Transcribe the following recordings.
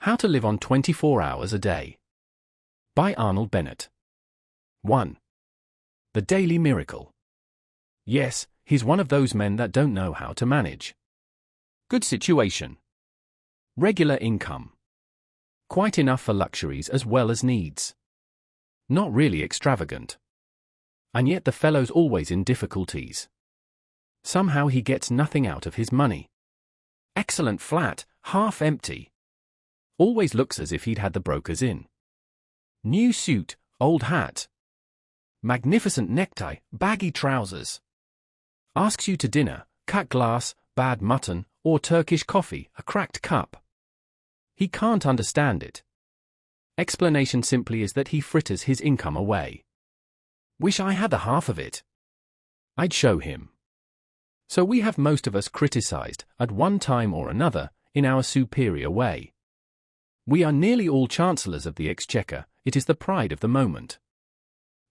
How to Live on 24 Hours a Day. By Arnold Bennett. 1. The Daily Miracle. Yes, he's one of those men that don't know how to manage. Good situation. Regular income. Quite enough for luxuries as well as needs. Not really extravagant. And yet the fellow's always in difficulties. Somehow he gets nothing out of his money. Excellent flat, half empty. Always looks as if he'd had the brokers in. New suit, old hat. Magnificent necktie, baggy trousers. Asks you to dinner, cut glass, bad mutton, or Turkish coffee, a cracked cup. He can't understand it. Explanation simply is that he fritters his income away. Wish I had the half of it. I'd show him. So we have most of us criticized, at one time or another, in our superior way. We are nearly all chancellors of the exchequer, it is the pride of the moment.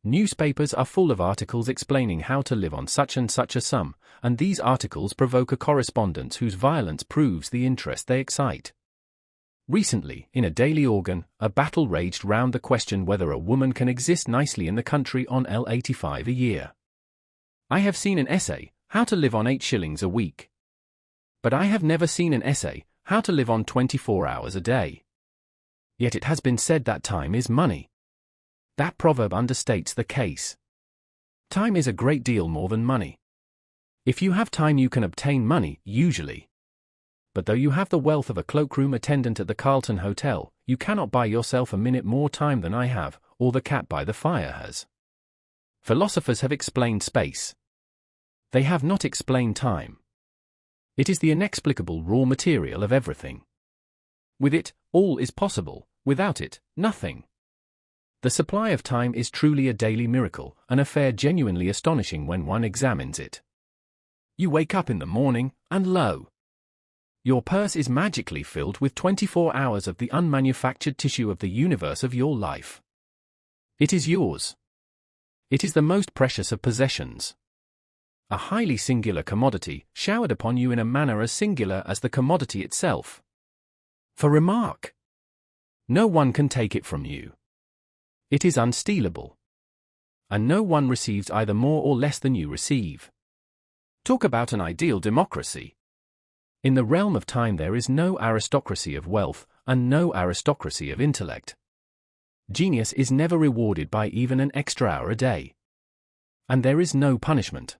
Newspapers are full of articles explaining how to live on such and such a sum, and these articles provoke a correspondence whose violence proves the interest they excite. Recently, in a daily organ, a battle raged round the question whether a woman can exist nicely in the country on L85 a year. I have seen an essay, How to Live on 8 shillings a week. But I have never seen an essay, How to Live on 24 hours a day. Yet it has been said that time is money. That proverb understates the case. Time is a great deal more than money. If you have time you can obtain money, usually. But though you have the wealth of a cloakroom attendant at the Carlton Hotel, you cannot buy yourself a minute more time than I have, or the cat by the fire has. Philosophers have explained space. They have not explained time. It is the inexplicable raw material of everything. With it, all is possible, without it, nothing. The supply of time is truly a daily miracle, an affair genuinely astonishing when one examines it. You wake up in the morning, and lo! Your purse is magically filled with 24 hours of the unmanufactured tissue of the universe of your life. It is yours. It is the most precious of possessions. A highly singular commodity, showered upon you in a manner as singular as the commodity itself. For remark. No one can take it from you. It is unstealable. And no one receives either more or less than you receive. Talk about an ideal democracy. In the realm of time there is no aristocracy of wealth, and no aristocracy of intellect. Genius is never rewarded by even an extra hour a day. And there is no punishment.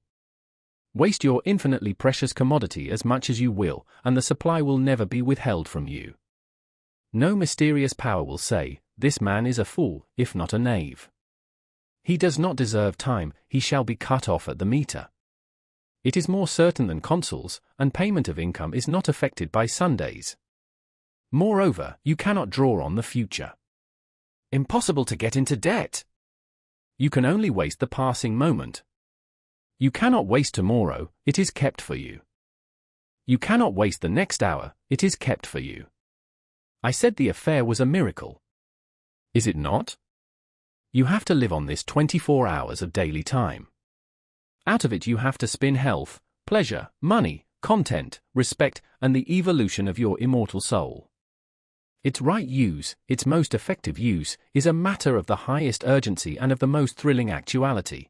Waste your infinitely precious commodity as much as you will, and the supply will never be withheld from you. No mysterious power will say, this man is a fool, if not a knave. He does not deserve time, he shall be cut off at the meter. It is more certain than consols, and payment of income is not affected by Sundays. Moreover, you cannot draw on the future. Impossible to get into debt. You can only waste the passing moment. You cannot waste tomorrow, it is kept for you. You cannot waste the next hour, it is kept for you. I said the affair was a miracle. Is it not? You have to live on this 24 hours of daily time. Out of it you have to spin health, pleasure, money, content, respect, and the evolution of your immortal soul. Its right use, its most effective use, is a matter of the highest urgency and of the most thrilling actuality.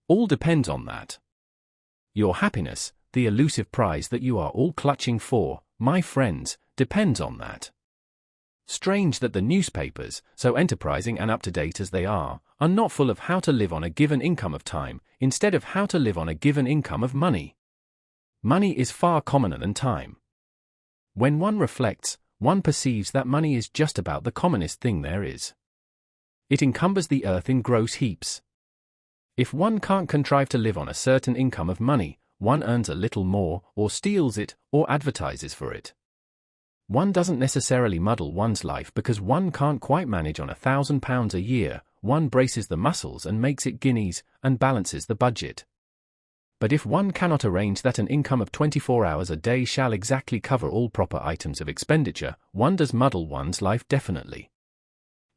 All depends on that. Your happiness, the elusive prize that you are all clutching for, my friends, depends on that. Strange that the newspapers, so enterprising and up-to-date as they are not full of how to live on a given income of time, instead of how to live on a given income of money. Money is far commoner than time. When one reflects, one perceives that money is just about the commonest thing there is. It encumbers the earth in gross heaps. If one can't contrive to live on a certain income of money, one earns a little more, or steals it, or advertises for it. One doesn't necessarily muddle one's life because one can't quite manage on £1,000 a year, one braces the muscles and makes it guineas, and balances the budget. But if one cannot arrange that an income of 24 hours a day shall exactly cover all proper items of expenditure, one does muddle one's life definitely.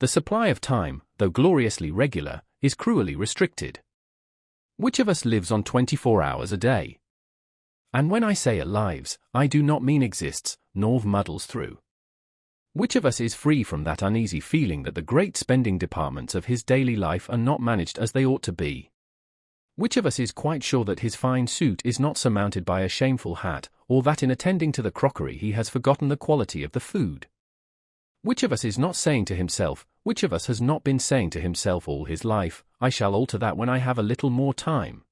The supply of time, though gloriously regular, is cruelly restricted. Which of us lives on 24 hours a day? And when I say lives, I do not mean exists, nor muddles through. Which of us is free from that uneasy feeling that the great spending departments of his daily life are not managed as they ought to be? Which of us is quite sure that his fine suit is not surmounted by a shameful hat, or that in attending to the crockery he has forgotten the quality of the food? Which of us is not saying to himself, which of us has not been saying to himself all his life, I shall alter that when I have a little more time?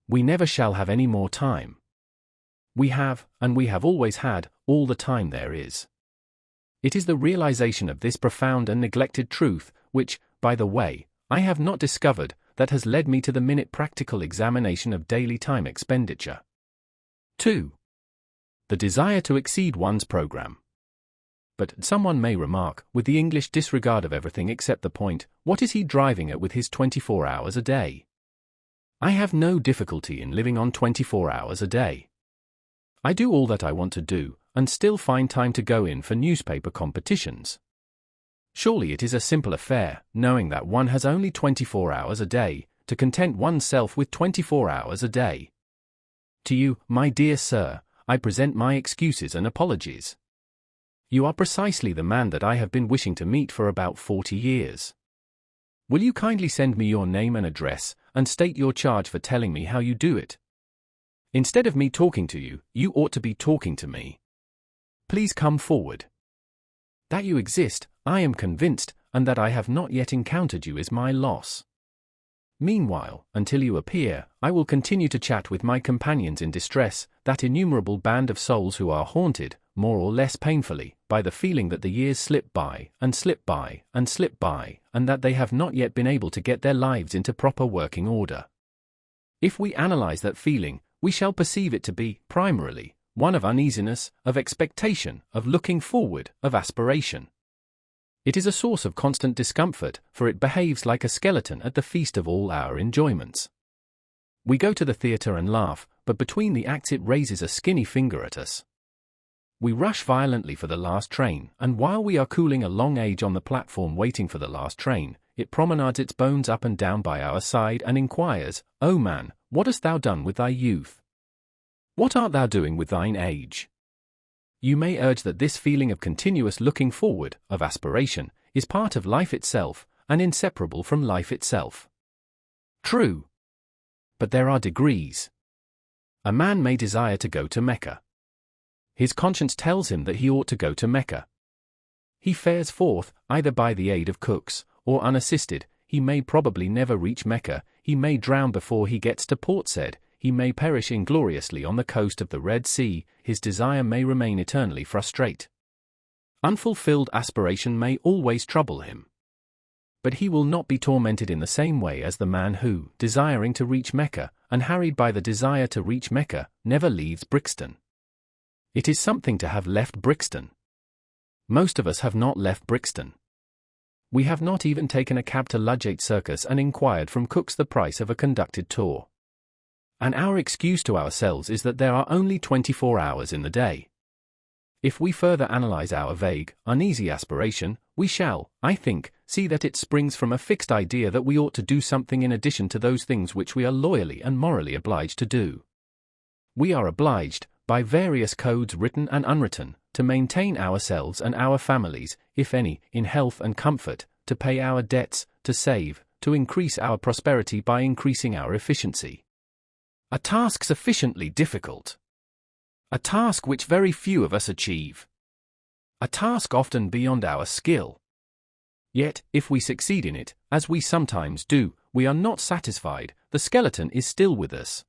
We never shall have any more time. We have, and we have always had, all the time there is. It is the realization of this profound and neglected truth, which, by the way, I have not discovered, that has led me to the minute practical examination of daily time expenditure. 2. The desire to exceed one's program. But someone may remark, with the English disregard of everything except the point, what is he driving at with his 24 hours a day? I have no difficulty in living on 24 hours a day. I do all that I want to do, and still find time to go in for newspaper competitions. Surely it is a simple affair, knowing that one has only 24 hours a day, to content oneself with 24 hours a day. To you, my dear sir, I present my excuses and apologies. You are precisely the man that I have been wishing to meet for about 40 years. Will you kindly send me your name and address, and state your charge for telling me how you do it? Instead of me talking to you, you ought to be talking to me. Please come forward. That you exist, I am convinced, and that I have not yet encountered you is my loss. Meanwhile, until you appear, I will continue to chat with my companions in distress, that innumerable band of souls who are haunted, more or less painfully, by the feeling that the years slip by, and slip by, and slip by, and that they have not yet been able to get their lives into proper working order. If we analyze that feeling, we shall perceive it to be, primarily, one of uneasiness, of expectation, of looking forward, of aspiration. It is a source of constant discomfort, for it behaves like a skeleton at the feast of all our enjoyments. We go to the theatre and laugh, but between the acts it raises a skinny finger at us. We rush violently for the last train, and while we are cooling a long age on the platform waiting for the last train, it promenades its bones up and down by our side and inquires, O man, what hast thou done with thy youth? What art thou doing with thine age? You may urge that this feeling of continuous looking forward, of aspiration, is part of life itself, and inseparable from life itself. True. But there are degrees. A man may desire to go to Mecca. His conscience tells him that he ought to go to Mecca. He fares forth, either by the aid of cooks, or unassisted. He may probably never reach Mecca, he may drown before he gets to Port Said, he may perish ingloriously on the coast of the Red Sea, his desire may remain eternally frustrate. Unfulfilled aspiration may always trouble him. But he will not be tormented in the same way as the man who, desiring to reach Mecca, and harried by the desire to reach Mecca, never leaves Brixton. It is something to have left Brixton. Most of us have not left Brixton. We have not even taken a cab to Ludgate Circus and inquired from cooks the price of a conducted tour. And our excuse to ourselves is that there are only 24 hours in the day. If we further analyze our vague, uneasy aspiration, we shall, I think, see that it springs from a fixed idea that we ought to do something in addition to those things which we are loyally and morally obliged to do. We are obliged, by various codes written and unwritten, to maintain ourselves and our families, if any, in health and comfort, to pay our debts, to save, to increase our prosperity by increasing our efficiency. A task sufficiently difficult. A task which very few of us achieve. A task often beyond our skill. Yet, if we succeed in it, as we sometimes do, we are not satisfied, the skeleton is still with us.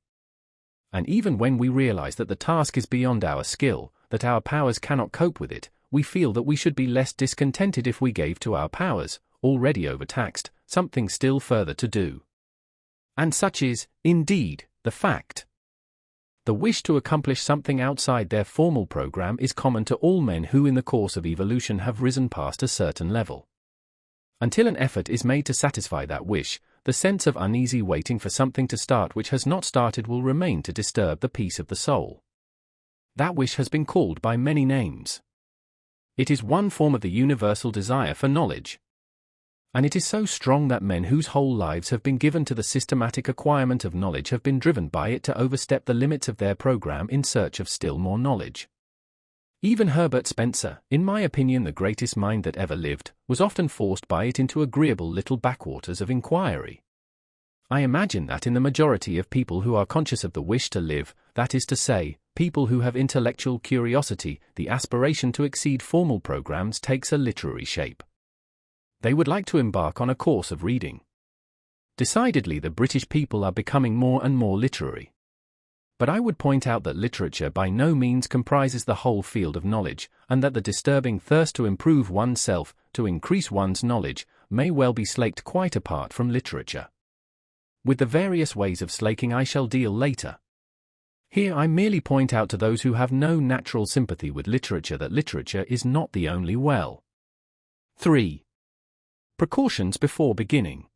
And even when we realize that the task is beyond our skill, that our powers cannot cope with it, we feel that we should be less discontented if we gave to our powers, already overtaxed, something still further to do. And such is, indeed, the fact. The wish to accomplish something outside their formal program is common to all men who in the course of evolution have risen past a certain level. Until an effort is made to satisfy that wish, the sense of uneasy waiting for something to start which has not started will remain to disturb the peace of the soul. That wish has been called by many names. It is one form of the universal desire for knowledge. And it is so strong that men whose whole lives have been given to the systematic acquirement of knowledge have been driven by it to overstep the limits of their program in search of still more knowledge. Even Herbert Spencer, in my opinion the greatest mind that ever lived, was often forced by it into agreeable little backwaters of inquiry. I imagine that in the majority of people who are conscious of the wish to live, that is to say, people who have intellectual curiosity, the aspiration to exceed formal programs takes a literary shape. They would like to embark on a course of reading. Decidedly the British people are becoming more and more literary. But I would point out that literature by no means comprises the whole field of knowledge, and that the disturbing thirst to improve oneself, to increase one's knowledge, may well be slaked quite apart from literature. With the various ways of slaking I shall deal later. Here I merely point out to those who have no natural sympathy with literature that literature is not the only well. 3. Precautions before beginning.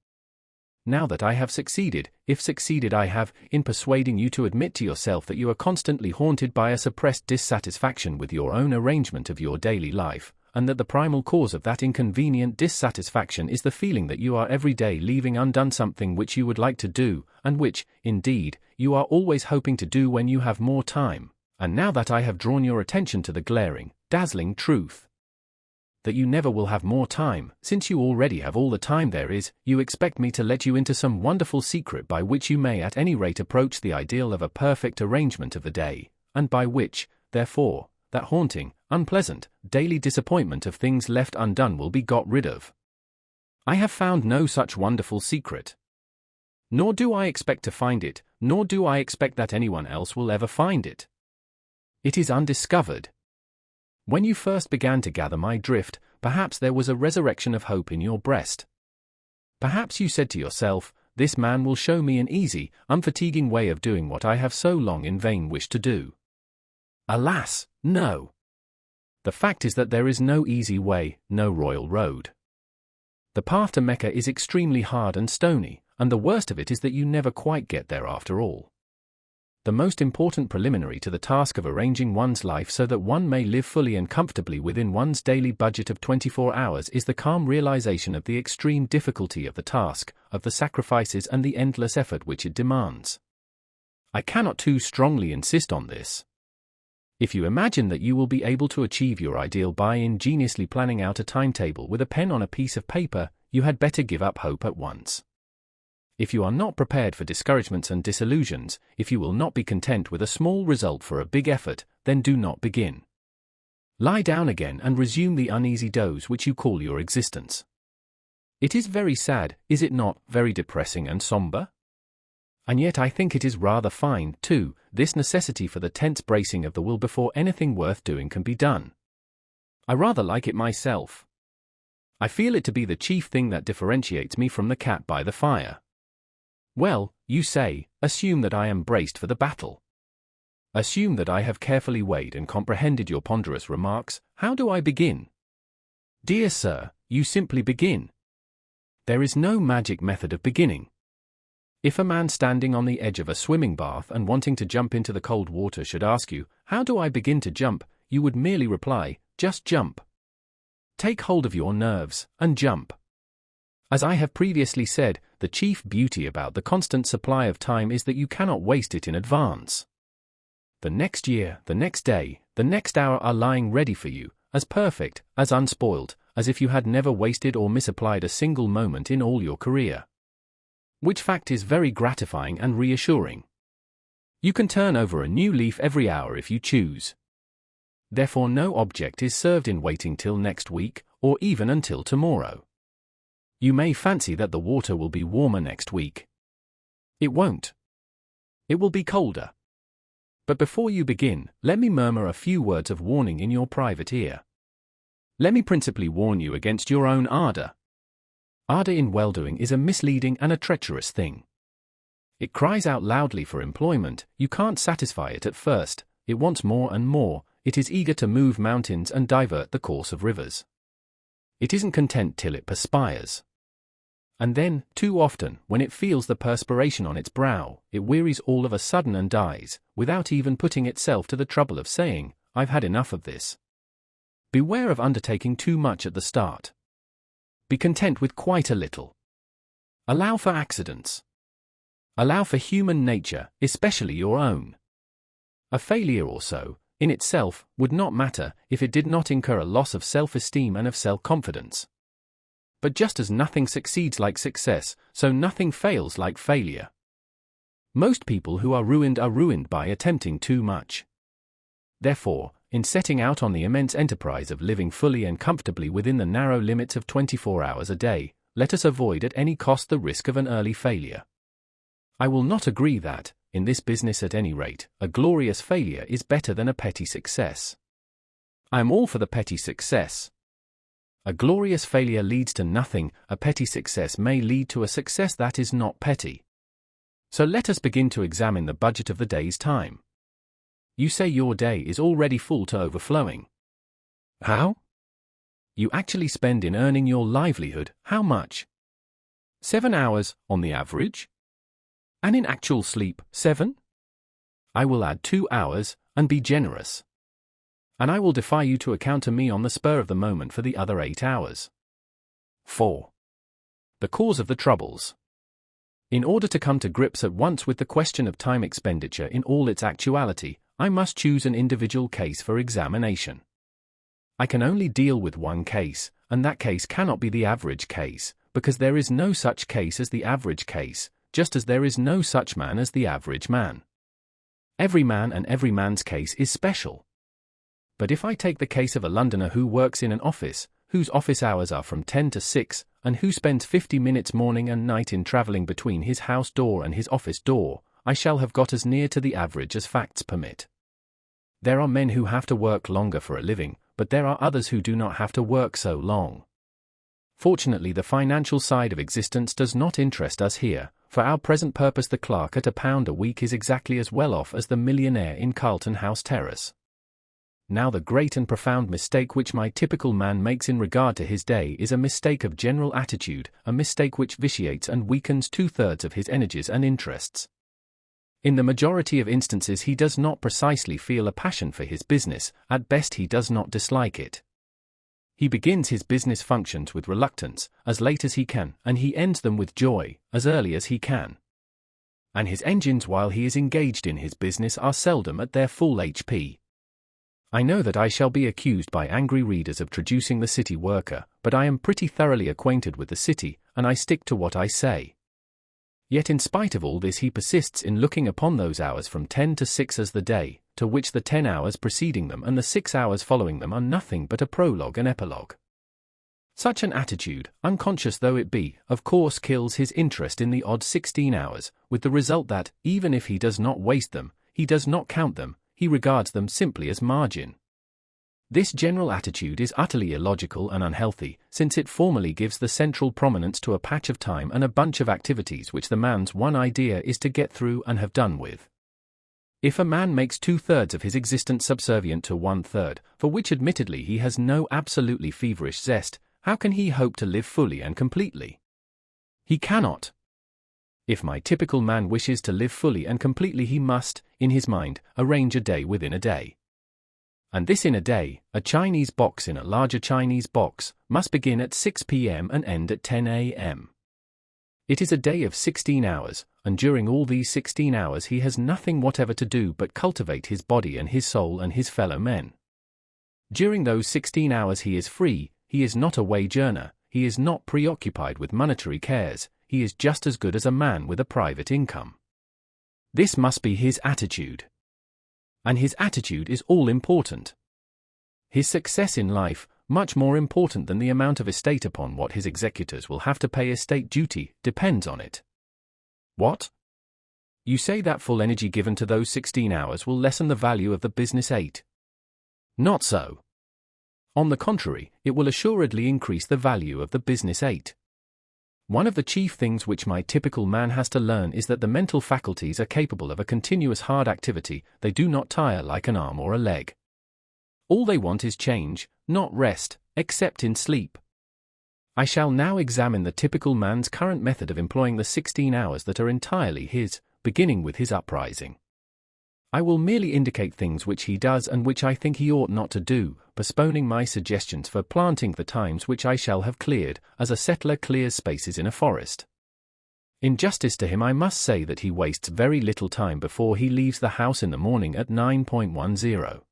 Now that I have succeeded, if succeeded I have, in persuading you to admit to yourself that you are constantly haunted by a suppressed dissatisfaction with your own arrangement of your daily life, and that the primal cause of that inconvenient dissatisfaction is the feeling that you are every day leaving undone something which you would like to do, and which, indeed, you are always hoping to do when you have more time, and now that I have drawn your attention to the glaring, dazzling truth, that you never will have more time, since you already have all the time there is, you expect me to let you into some wonderful secret by which you may at any rate approach the ideal of a perfect arrangement of the day, and by which, therefore, that haunting, unpleasant, daily disappointment of things left undone will be got rid of. I have found no such wonderful secret. Nor do I expect to find it, nor do I expect that anyone else will ever find it. It is undiscovered. When you first began to gather my drift, perhaps there was a resurrection of hope in your breast. Perhaps you said to yourself, this man will show me an easy, unfatiguing way of doing what I have so long in vain wished to do. Alas, no. The fact is that there is no easy way, no royal road. The path to Mecca is extremely hard and stony, and the worst of it is that you never quite get there after all. The most important preliminary to the task of arranging one's life so that one may live fully and comfortably within one's daily budget of 24 hours is the calm realization of the extreme difficulty of the task, of the sacrifices and the endless effort which it demands. I cannot too strongly insist on this. If you imagine that you will be able to achieve your ideal by ingeniously planning out a timetable with a pen on a piece of paper, you had better give up hope at once. If you are not prepared for discouragements and disillusions, if you will not be content with a small result for a big effort, then do not begin. Lie down again and resume the uneasy doze which you call your existence. It is very sad, is it not, very depressing and somber? And yet I think it is rather fine, too, this necessity for the tense bracing of the will before anything worth doing can be done. I rather like it myself. I feel it to be the chief thing that differentiates me from the cat by the fire. Well, you say, assume that I am braced for the battle. Assume that I have carefully weighed and comprehended your ponderous remarks. How do I begin? Dear sir, you simply begin. There is no magic method of beginning. If a man standing on the edge of a swimming bath and wanting to jump into the cold water should ask you, how do I begin to jump, you would merely reply, just jump. Take hold of your nerves, and jump. As I have previously said, the chief beauty about the constant supply of time is that you cannot waste it in advance. The next year, the next day, the next hour are lying ready for you, as perfect, as unspoiled, as if you had never wasted or misapplied a single moment in all your career. Which fact is very gratifying and reassuring. You can turn over a new leaf every hour if you choose. Therefore no object is served in waiting till next week, or even until tomorrow. You may fancy that the water will be warmer next week. It won't. It will be colder. But before you begin, let me murmur a few words of warning in your private ear. Let me principally warn you against your own ardor. Ardor in well-doing is a misleading and a treacherous thing. It cries out loudly for employment, you can't satisfy it at first, it wants more and more, it is eager to move mountains and divert the course of rivers. It isn't content till it perspires. And then, too often, when it feels the perspiration on its brow, it wearies all of a sudden and dies, without even putting itself to the trouble of saying, I've had enough of this. Beware of undertaking too much at the start. Be content with quite a little. Allow for accidents. Allow for human nature, especially your own. A failure or so, in itself, would not matter if it did not incur a loss of self-esteem and of self-confidence. But just as nothing succeeds like success, so nothing fails like failure. Most people who are ruined by attempting too much. Therefore, in setting out on the immense enterprise of living fully and comfortably within the narrow limits of 24 hours a day, let us avoid at any cost the risk of an early failure. I will not agree that, in this business at any rate, a glorious failure is better than a petty success. I am all for the petty success. A glorious failure leads to nothing, a petty success may lead to a success that is not petty. So let us begin to examine the budget of the day's time. You say your day is already full to overflowing. How? You actually spend in earning your livelihood, how much? 7 hours, on the average? And in actual sleep, 7? I will add 2 hours, and be generous. And I will defy you to account to me on the spur of the moment for the other 8 hours. 4. The cause of the troubles. In order to come to grips at once with the question of time expenditure in all its actuality, I must choose an individual case for examination. I can only deal with one case, and that case cannot be the average case, because there is no such case as the average case, just as there is no such man as the average man. Every man and every man's case is special. But if I take the case of a Londoner who works in an office, whose office hours are from 10 to 6, and who spends 50 minutes morning and night in travelling between his house door and his office door, I shall have got as near to the average as facts permit. There are men who have to work longer for a living, but there are others who do not have to work so long. Fortunately, the financial side of existence does not interest us here. For our present purpose, the clerk at £1 a week is exactly as well off as the millionaire in Carlton House Terrace. Now the great and profound mistake which my typical man makes in regard to his day is a mistake of general attitude, a mistake which vitiates and weakens 2/3 of his energies and interests. In the majority of instances he does not precisely feel a passion for his business, at best he does not dislike it. He begins his business functions with reluctance, as late as he can, and he ends them with joy, as early as he can. And his engines while he is engaged in his business are seldom at their full HP. I know that I shall be accused by angry readers of traducing the city worker, but I am pretty thoroughly acquainted with the city, and I stick to what I say. Yet in spite of all this he persists in looking upon those hours from 10 to 6 as the day, to which the 10 hours preceding them and the 6 hours following them are nothing but a prologue and epilogue. Such an attitude, unconscious though it be, of course kills his interest in the odd 16 hours, with the result that, even if he does not waste them, he does not count them, he regards them simply as margin. This general attitude is utterly illogical and unhealthy, since it formally gives the central prominence to a patch of time and a bunch of activities which the man's one idea is to get through and have done with. If a man makes 2/3 of his existence subservient to 1/3, for which admittedly he has no absolutely feverish zest, how can he hope to live fully and completely? He cannot. If my typical man wishes to live fully and completely, he must, in his mind, arrange a day within a day. And this in a day, a Chinese box in a larger Chinese box, must begin at 6 p.m. and end at 10 a.m. It is a day of 16 hours, and during all these 16 hours he has nothing whatever to do but cultivate his body and his soul and his fellow men. During those 16 hours he is free, he is not a wage earner, he is not preoccupied with monetary cares, he is just as good as a man with a private income. This must be his attitude. And his attitude is all important. His success in life, much more important than the amount of estate upon what his executors will have to pay estate duty, depends on it. What? You say that full energy given to those 16 hours will lessen the value of the business 8. Not so. On the contrary, it will assuredly increase the value of the business 8. One of the chief things which my typical man has to learn is that the mental faculties are capable of a continuous hard activity, they do not tire like an arm or a leg. All they want is change, not rest, except in sleep. I shall now examine the typical man's current method of employing the 16 hours that are entirely his, beginning with his uprising. I will merely indicate things which he does and which I think he ought not to do, postponing my suggestions for planting the times which I shall have cleared, as a settler clears spaces in a forest. In justice to him I must say that he wastes very little time before he leaves the house in the morning at 9:10.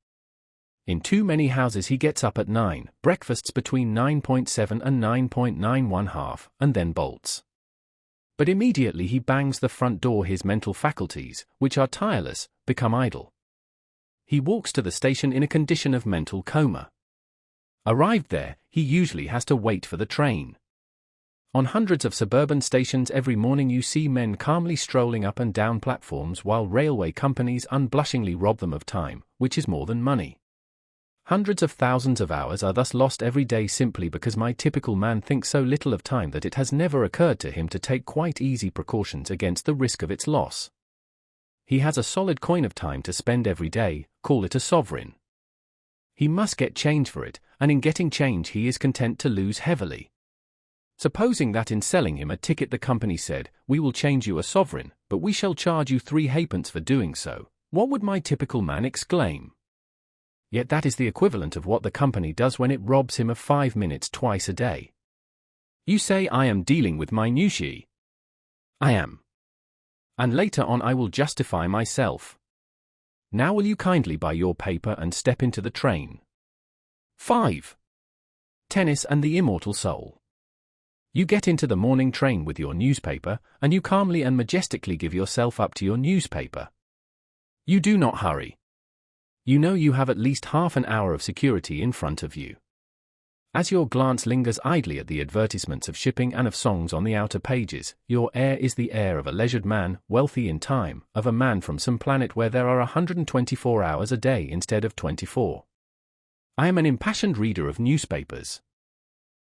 In too many houses he gets up at 9, breakfasts between 9.7 and 9.9½ and then bolts. But immediately he bangs the front door his mental faculties, which are tireless, become idle. He walks to the station in a condition of mental coma. Arrived there, he usually has to wait for the train. On hundreds of suburban stations every morning you see men calmly strolling up and down platforms while railway companies unblushingly rob them of time, which is more than money. Hundreds of thousands of hours are thus lost every day simply because my typical man thinks so little of time that it has never occurred to him to take quite easy precautions against the risk of its loss. He has a solid coin of time to spend every day, call it a sovereign. He must get change for it, and in getting change he is content to lose heavily. Supposing that in selling him a ticket the company said, "We will change you a sovereign, but we shall charge you 3 halfpence for doing so," what would my typical man exclaim? Yet that is the equivalent of what the company does when it robs him of 5 minutes twice a day. You say I am dealing with minutiae. I am. And later on I will justify myself. Now will you kindly buy your paper and step into the train? 5. Tennis and the immortal soul. You get into the morning train with your newspaper, and you calmly and majestically give yourself up to your newspaper. You do not hurry. You know you have at least half an hour of security in front of you. As your glance lingers idly at the advertisements of shipping and of songs on the outer pages, your air is the air of a leisured man, wealthy in time, of a man from some planet where there are 124 hours a day instead of 24. I am an impassioned reader of newspapers.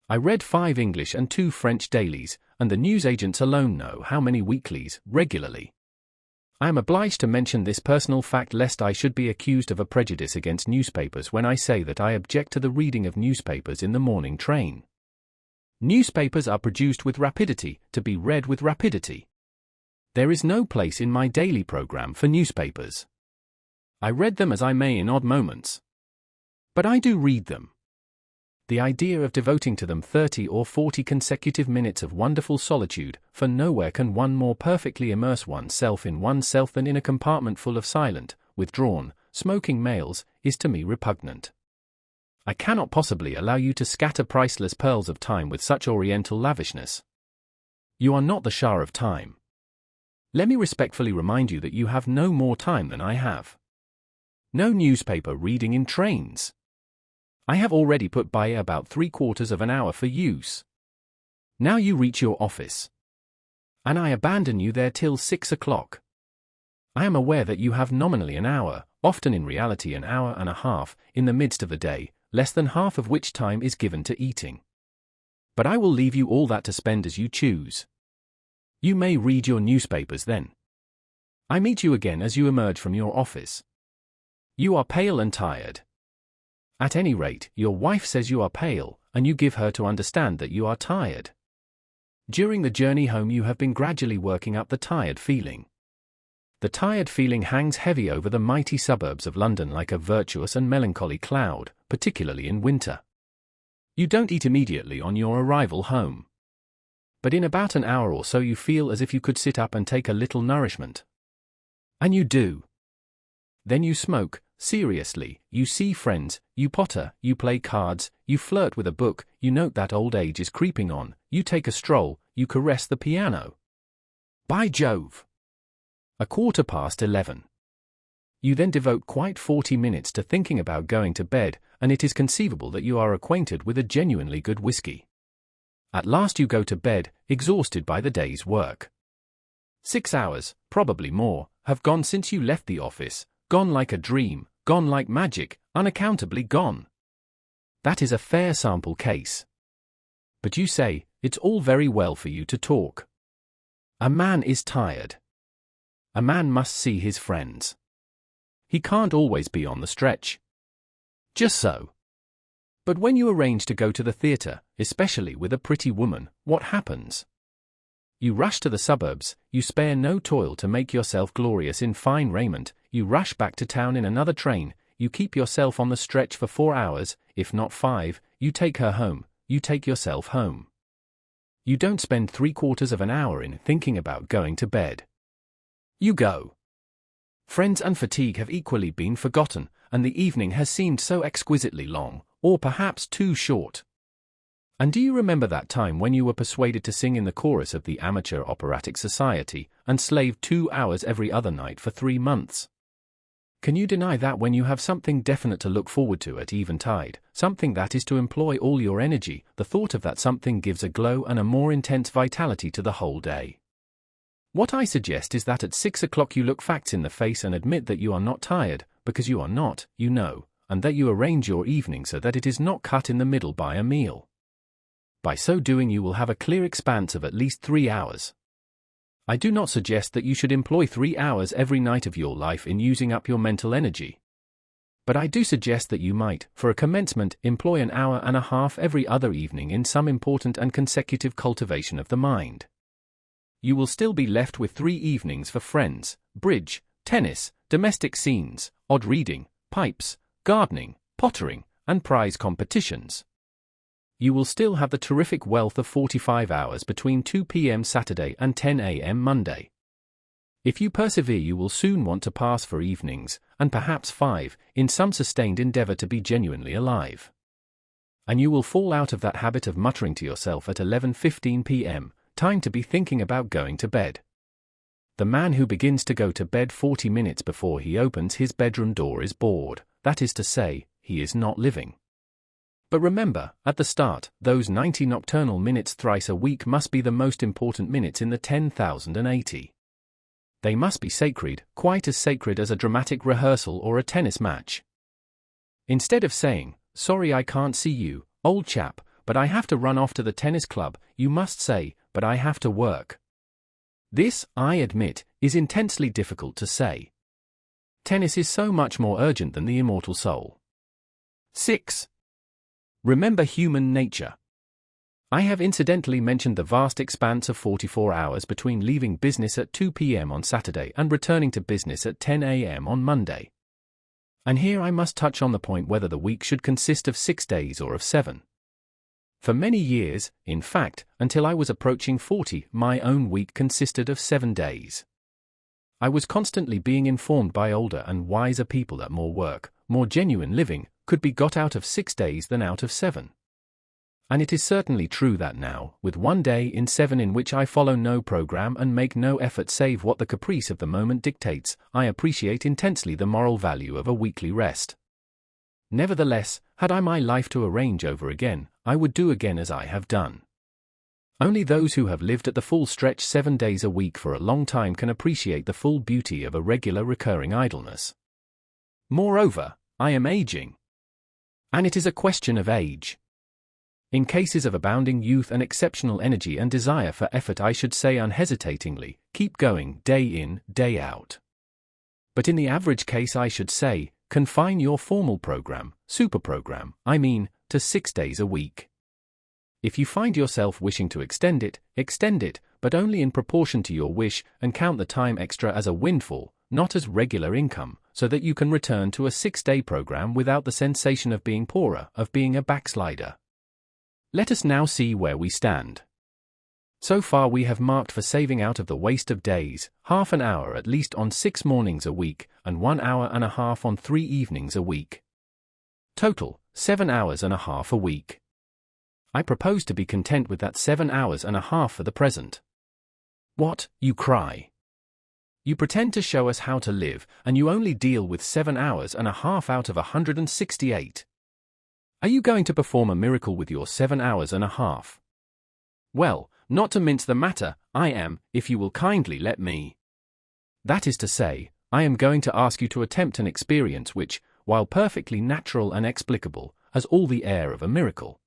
I read 5 English and 2 French dailies, and the newsagents alone know how many weeklies, regularly. I am obliged to mention this personal fact lest I should be accused of a prejudice against newspapers when I say that I object to the reading of newspapers in the morning train. Newspapers are produced with rapidity, to be read with rapidity. There is no place in my daily program for newspapers. I read them as I may in odd moments. But I do read them. The idea of devoting to them 30 or 40 consecutive minutes of wonderful solitude, for nowhere can one more perfectly immerse oneself in oneself than in a compartment full of silent, withdrawn, smoking males, is to me repugnant. I cannot possibly allow you to scatter priceless pearls of time with such oriental lavishness. You are not the Shah of time. Let me respectfully remind you that you have no more time than I have. No newspaper reading in trains. I have already put by about 3/4 of an hour for use. Now you reach your office. And I abandon you there till 6 o'clock. I am aware that you have nominally an hour, often in reality an hour and a half, in the midst of the day, less than half of which time is given to eating. But I will leave you all that to spend as you choose. You may read your newspapers then. I meet you again as you emerge from your office. You are pale and tired. At any rate, your wife says you are pale, and you give her to understand that you are tired. During the journey home you have been gradually working up the tired feeling. The tired feeling hangs heavy over the mighty suburbs of London like a virtuous and melancholy cloud, particularly in winter. You don't eat immediately on your arrival home. But in about an hour or so you feel as if you could sit up and take a little nourishment. And you do. Then you smoke, seriously, you see friends, you potter, you play cards, you flirt with a book, you note that old age is creeping on, you take a stroll, you caress the piano. By Jove! 11:15. You then devote quite 40 minutes to thinking about going to bed, and it is conceivable that you are acquainted with a genuinely good whiskey. At last you go to bed, exhausted by the day's work. 6 hours, probably more, have gone since you left the office, gone like a dream, gone like magic, unaccountably gone. That is a fair sample case. But you say, it's all very well for you to talk. A man is tired. A man must see his friends. He can't always be on the stretch. Just so. But when you arrange to go to the theatre, especially with a pretty woman, what happens? You rush to the suburbs, you spare no toil to make yourself glorious in fine raiment, you rush back to town in another train, you keep yourself on the stretch for 4 hours, if not 5, you take her home, you take yourself home. You don't spend 3/4 of an hour in thinking about going to bed. You go. Friends and fatigue have equally been forgotten, and the evening has seemed so exquisitely long, or perhaps too short. And do you remember that time when you were persuaded to sing in the chorus of the Amateur Operatic Society, and slaved 2 hours every other night for 3 months? Can you deny that when you have something definite to look forward to at eventide, something that is to employ all your energy, the thought of that something gives a glow and a more intense vitality to the whole day? What I suggest is that at 6 o'clock you look facts in the face and admit that you are not tired, because you are not, you know, and that you arrange your evening so that it is not cut in the middle by a meal. By so doing you will have a clear expanse of at least 3 hours. I do not suggest that you should employ 3 hours every night of your life in using up your mental energy. But I do suggest that you might, for a commencement, employ an hour and a half every other evening in some important and consecutive cultivation of the mind. You will still be left with 3 evenings for friends, bridge, tennis, domestic scenes, odd reading, pipes, gardening, pottering, and prize competitions. You will still have the terrific wealth of 45 hours between 2 p.m. Saturday and 10 a.m. Monday. If you persevere you will soon want to pass for evenings, and perhaps 5, in some sustained endeavor to be genuinely alive. And you will fall out of that habit of muttering to yourself at 11:15 p.m., time to be thinking about going to bed. The man who begins to go to bed 40 minutes before he opens his bedroom door is bored, that is to say, he is not living. But remember, at the start, those 90 nocturnal minutes thrice a week must be the most important minutes in the 10,080. They must be sacred, quite as sacred as a dramatic rehearsal or a tennis match. Instead of saying, "Sorry I can't see you, old chap, but I have to run off to the tennis club," you must say, "But I have to work." This, I admit, is intensely difficult to say. Tennis is so much more urgent than the immortal soul. 6. Remember human nature. I have incidentally mentioned the vast expanse of 44 hours between leaving business at 2 p.m. on Saturday and returning to business at 10 a.m. on Monday. And here I must touch on the point whether the week should consist of 6 days or of 7. For many years, in fact, until I was approaching 40, my own week consisted of 7 days. I was constantly being informed by older and wiser people that more work, more genuine living, could be got out of 6 days than out of 7. And it is certainly true that now, with 1 day in 7 in which I follow no program and make no effort save what the caprice of the moment dictates, I appreciate intensely the moral value of a weekly rest. Nevertheless, had I my life to arrange over again, I would do again as I have done. Only those who have lived at the full stretch 7 days a week for a long time can appreciate the full beauty of a regular recurring idleness. Moreover, I am aging. And it is a question of age. In cases of abounding youth and exceptional energy and desire for effort I should say unhesitatingly, keep going day in, day out. But in the average case I should say, confine your formal program, superprogram, I mean, to 6 days a week. If you find yourself wishing to extend it, but only in proportion to your wish, and count the time extra as a windfall, not as regular income, so that you can return to a 6-day program without the sensation of being poorer, of being a backslider. Let us now see where we stand. So far we have marked for saving out of the waste of days, half an hour at least on 6 mornings a week, and 1 hour and a half on 3 evenings a week. Total, 7 hours and a half a week. I propose to be content with that 7 hours and a half for the present. What, you cry? You pretend to show us how to live, and you only deal with 7 hours and a half out of 168. Are you going to perform a miracle with your 7 hours and a half? Well, not to mince the matter, I am, if you will kindly let me. That is to say, I am going to ask you to attempt an experience which, while perfectly natural and explicable, has all the air of a miracle.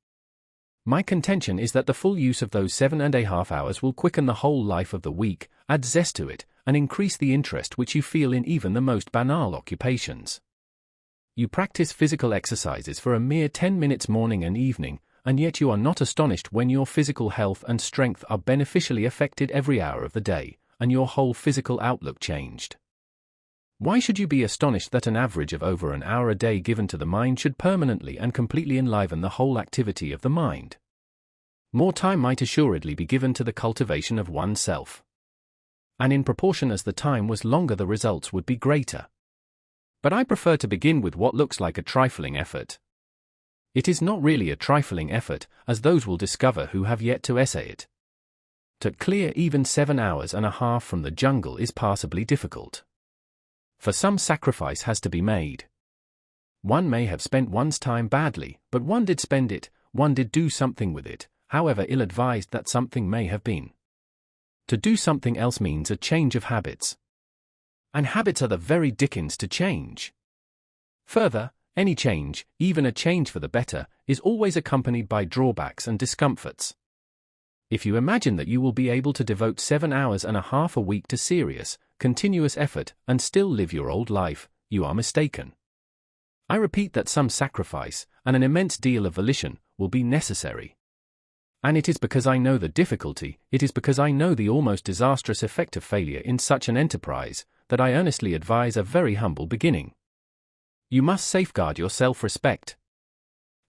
My contention is that the full use of those 7.5 hours will quicken the whole life of the week, add zest to it, and increase the interest which you feel in even the most banal occupations. You practice physical exercises for a mere 10 minutes morning and evening, and yet you are not astonished when your physical health and strength are beneficially affected every hour of the day, and your whole physical outlook changed. Why should you be astonished that an average of over an hour a day given to the mind should permanently and completely enliven the whole activity of the mind? More time might assuredly be given to the cultivation of oneself. And in proportion as the time was longer the results would be greater. But I prefer to begin with what looks like a trifling effort. It is not really a trifling effort, as those will discover who have yet to essay it. To clear even 7 hours and a half from the jungle is passably difficult. For some sacrifice has to be made. One may have spent one's time badly, but one did spend it, one did do something with it, however ill-advised that something may have been. To do something else means a change of habits. And habits are the very dickens to change. Further, any change, even a change for the better, is always accompanied by drawbacks and discomforts. If you imagine that you will be able to devote 7 hours and a half a week to serious, continuous effort and still live your old life, you are mistaken. I repeat that some sacrifice, and an immense deal of volition, will be necessary. And it is because I know the difficulty, it is because I know the almost disastrous effect of failure in such an enterprise, that I earnestly advise a very humble beginning. You must safeguard your self-respect.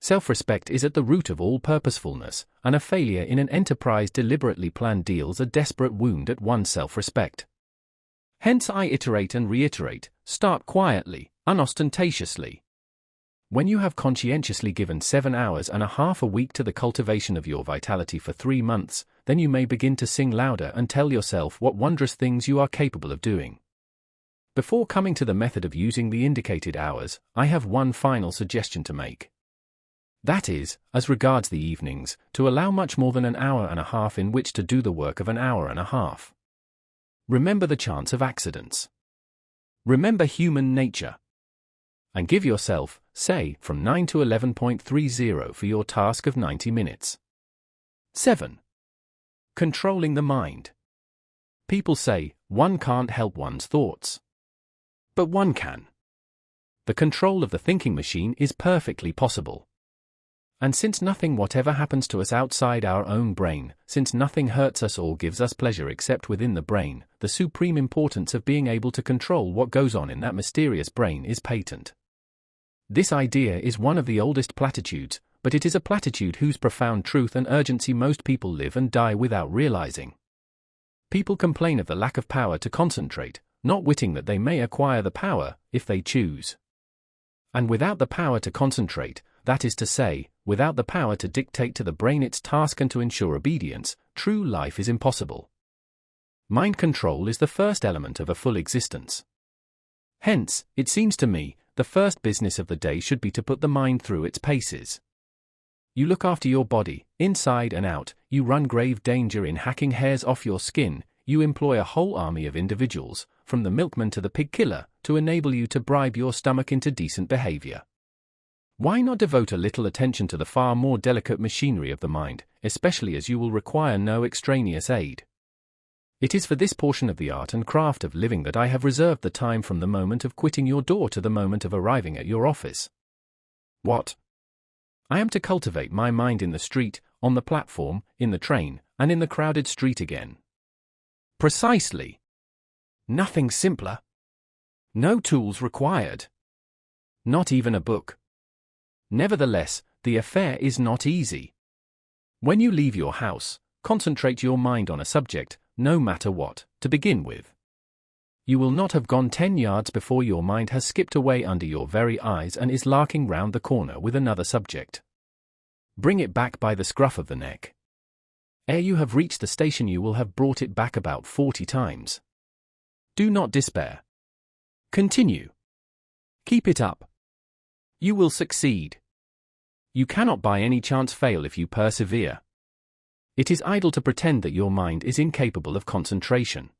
Self-respect is at the root of all purposefulness, and a failure in an enterprise deliberately planned deals a desperate wound at one's self-respect. Hence I iterate and reiterate, start quietly, unostentatiously. When you have conscientiously given 7 hours and a half a week to the cultivation of your vitality for 3 months, then you may begin to sing louder and tell yourself what wondrous things you are capable of doing. Before coming to the method of using the indicated hours, I have one final suggestion to make. That is, as regards the evenings, to allow much more than an hour and a half in which to do the work of an hour and a half. Remember the chance of accidents. Remember human nature. And give yourself, say, from 9 to 11.30 for your task of 90 minutes. 7. Controlling the mind. People say, one can't help one's thoughts. But one can. The control of the thinking machine is perfectly possible. And since nothing whatever happens to us outside our own brain, since nothing hurts us or gives us pleasure except within the brain, the supreme importance of being able to control what goes on in that mysterious brain is patent. This idea is one of the oldest platitudes, but it is a platitude whose profound truth and urgency most people live and die without realizing. People complain of the lack of power to concentrate, not witting that they may acquire the power, if they choose. And without the power to concentrate, that is to say, without the power to dictate to the brain its task and to ensure obedience, true life is impossible. Mind control is the first element of a full existence. Hence, it seems to me, the first business of the day should be to put the mind through its paces. You look after your body, inside and out, you run grave danger in hacking hairs off your skin, you employ a whole army of individuals, from the milkman to the pig killer, to enable you to bribe your stomach into decent behavior. Why not devote a little attention to the far more delicate machinery of the mind, especially as you will require no extraneous aid? It is for this portion of the art and craft of living that I have reserved the time from the moment of quitting your door to the moment of arriving at your office. What? I am to cultivate my mind in the street, on the platform, in the train, and in the crowded street again. Precisely. Nothing simpler. No tools required. Not even a book. Nevertheless, the affair is not easy. When you leave your house, concentrate your mind on a subject, no matter what, to begin with. You will not have gone 10 yards before your mind has skipped away under your very eyes and is larking round the corner with another subject. Bring it back by the scruff of the neck. Ere you have reached the station you will have brought it back about 40 times. Do not despair. Continue. Keep it up. You will succeed. You cannot by any chance fail if you persevere. It is idle to pretend that your mind is incapable of concentration.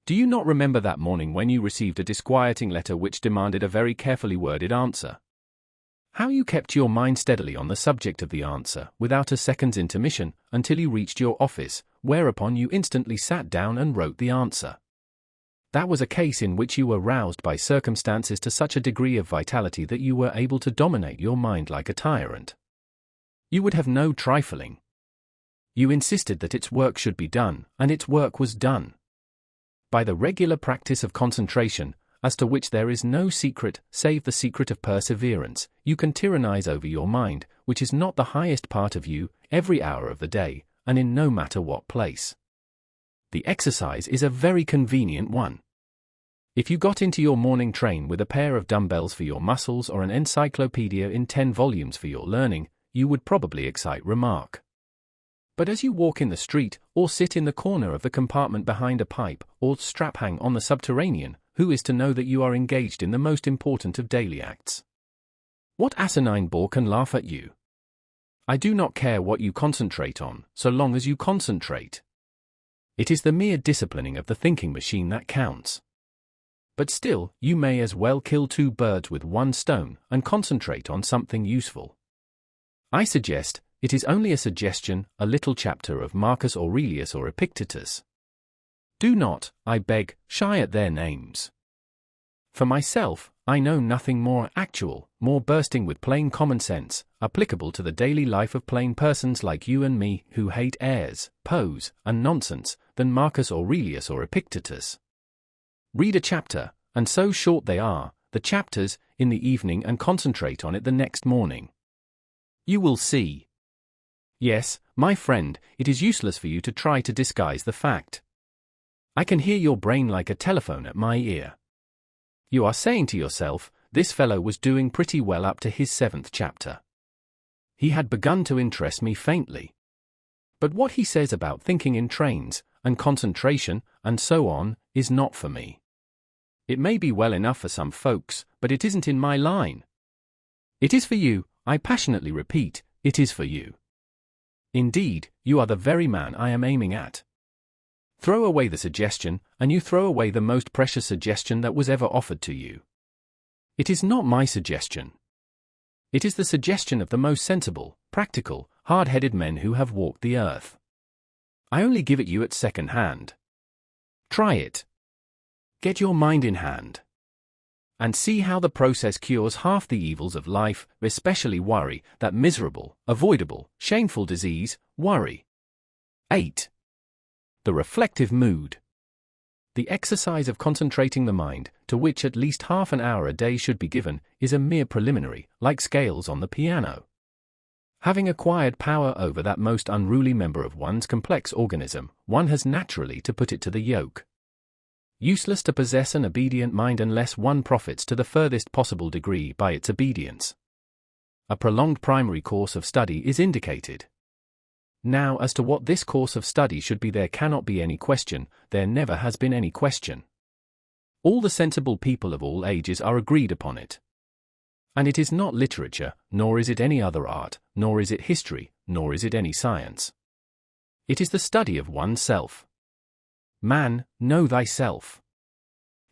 Do you not remember that morning when you received a disquieting letter which demanded a very carefully worded answer? How you kept your mind steadily on the subject of the answer, without a second's intermission, until you reached your office, whereupon you instantly sat down and wrote the answer. That was a case in which you were roused by circumstances to such a degree of vitality that you were able to dominate your mind like a tyrant. You would have no trifling. You insisted that its work should be done, and its work was done. By the regular practice of concentration, as to which there is no secret save the secret of perseverance, you can tyrannize over your mind, which is not the highest part of you, every hour of the day, and in no matter what place. The exercise is a very convenient one. If you got into your morning train with a pair of dumbbells for your muscles or an encyclopedia in 10 volumes for your learning, you would probably excite remark. But as you walk in the street, or sit in the corner of the compartment behind a pipe, or strap hang on the subterranean, who is to know that you are engaged in the most important of daily acts? What asinine bore can laugh at you? I do not care what you concentrate on, so long as you concentrate. It is the mere disciplining of the thinking machine that counts. But still, you may as well kill 2 birds with 1 stone and concentrate on something useful. I suggest, it is only a suggestion, a little chapter of Marcus Aurelius or Epictetus. Do not, I beg, shy at their names. For myself, I know nothing more actual, more bursting with plain common sense, applicable to the daily life of plain persons like you and me, who hate airs, pose, and nonsense, than Marcus Aurelius or Epictetus. Read a chapter, and so short they are, the chapters, in the evening and concentrate on it the next morning. You will see. Yes, my friend, it is useless for you to try to disguise the fact. I can hear your brain like a telephone at my ear. You are saying to yourself, this fellow was doing pretty well up to his 7th chapter. He had begun to interest me faintly. But what he says about thinking in trains, and concentration, and so on, is not for me. It may be well enough for some folks, but it isn't in my line. It is for you, I passionately repeat, it is for you. Indeed, you are the very man I am aiming at. Throw away the suggestion, and you throw away the most precious suggestion that was ever offered to you. It is not my suggestion. It is the suggestion of the most sensible, practical, hard-headed men who have walked the earth. I only give it you at second hand. Try it. Get your mind in hand. And see how the process cures half the evils of life, especially worry, that miserable, avoidable, shameful disease, worry. 8. The reflective mood. The exercise of concentrating the mind, to which at least half an hour a day should be given, is a mere preliminary, like scales on the piano. Having acquired power over that most unruly member of one's complex organism, one has naturally to put it to the yoke. Useless to possess an obedient mind unless one profits to the furthest possible degree by its obedience. A prolonged primary course of study is indicated. Now, as to what this course of study should be, there cannot be any question, there never has been any question. All the sensible people of all ages are agreed upon it. And it is not literature, nor is it any other art, nor is it history, nor is it any science. It is the study of oneself. Man, know thyself.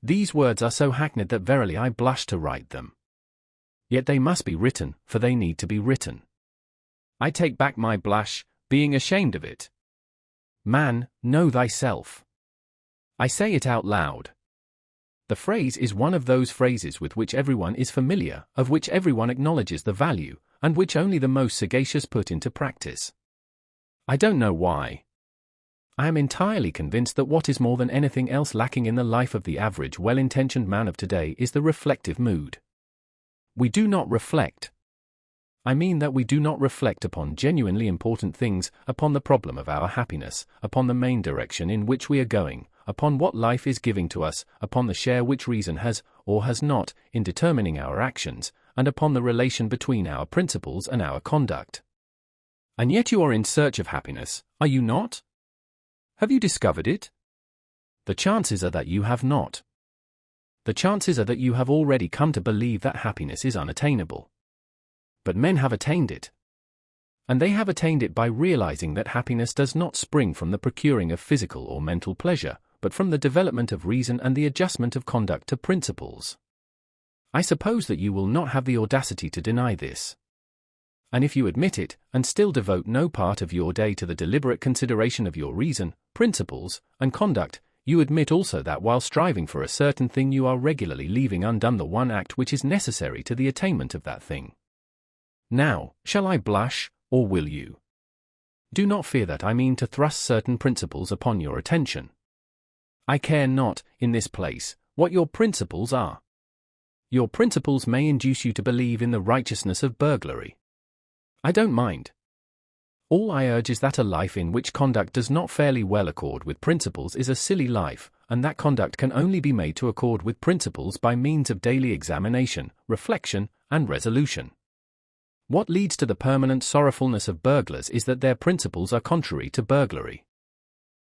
These words are so hackneyed that verily I blush to write them. Yet they must be written, for they need to be written. I take back my blush, being ashamed of it. Man, know thyself. I say it out loud. The phrase is one of those phrases with which everyone is familiar, of which everyone acknowledges the value, and which only the most sagacious put into practice. I don't know why. I am entirely convinced that what is more than anything else lacking in the life of the average well-intentioned man of today is the reflective mood. We do not reflect. I mean that we do not reflect upon genuinely important things, upon the problem of our happiness, upon the main direction in which we are going, upon what life is giving to us, upon the share which reason has, or has not, in determining our actions, and upon the relation between our principles and our conduct. And yet you are in search of happiness, are you not? Have you discovered it? The chances are that you have not. The chances are that you have already come to believe that happiness is unattainable. But men have attained it. And they have attained it by realizing that happiness does not spring from the procuring of physical or mental pleasure, but from the development of reason and the adjustment of conduct to principles. I suppose that you will not have the audacity to deny this. And if you admit it, and still devote no part of your day to the deliberate consideration of your reason, principles, and conduct, you admit also that while striving for a certain thing you are regularly leaving undone the one act which is necessary to the attainment of that thing. Now, shall I blush, or will you? Do not fear that I mean to thrust certain principles upon your attention. I care not, in this place, what your principles are. Your principles may induce you to believe in the righteousness of burglary. I don't mind. All I urge is that a life in which conduct does not fairly well accord with principles is a silly life, and that conduct can only be made to accord with principles by means of daily examination, reflection, and resolution. What leads to the permanent sorrowfulness of burglars is that their principles are contrary to burglary.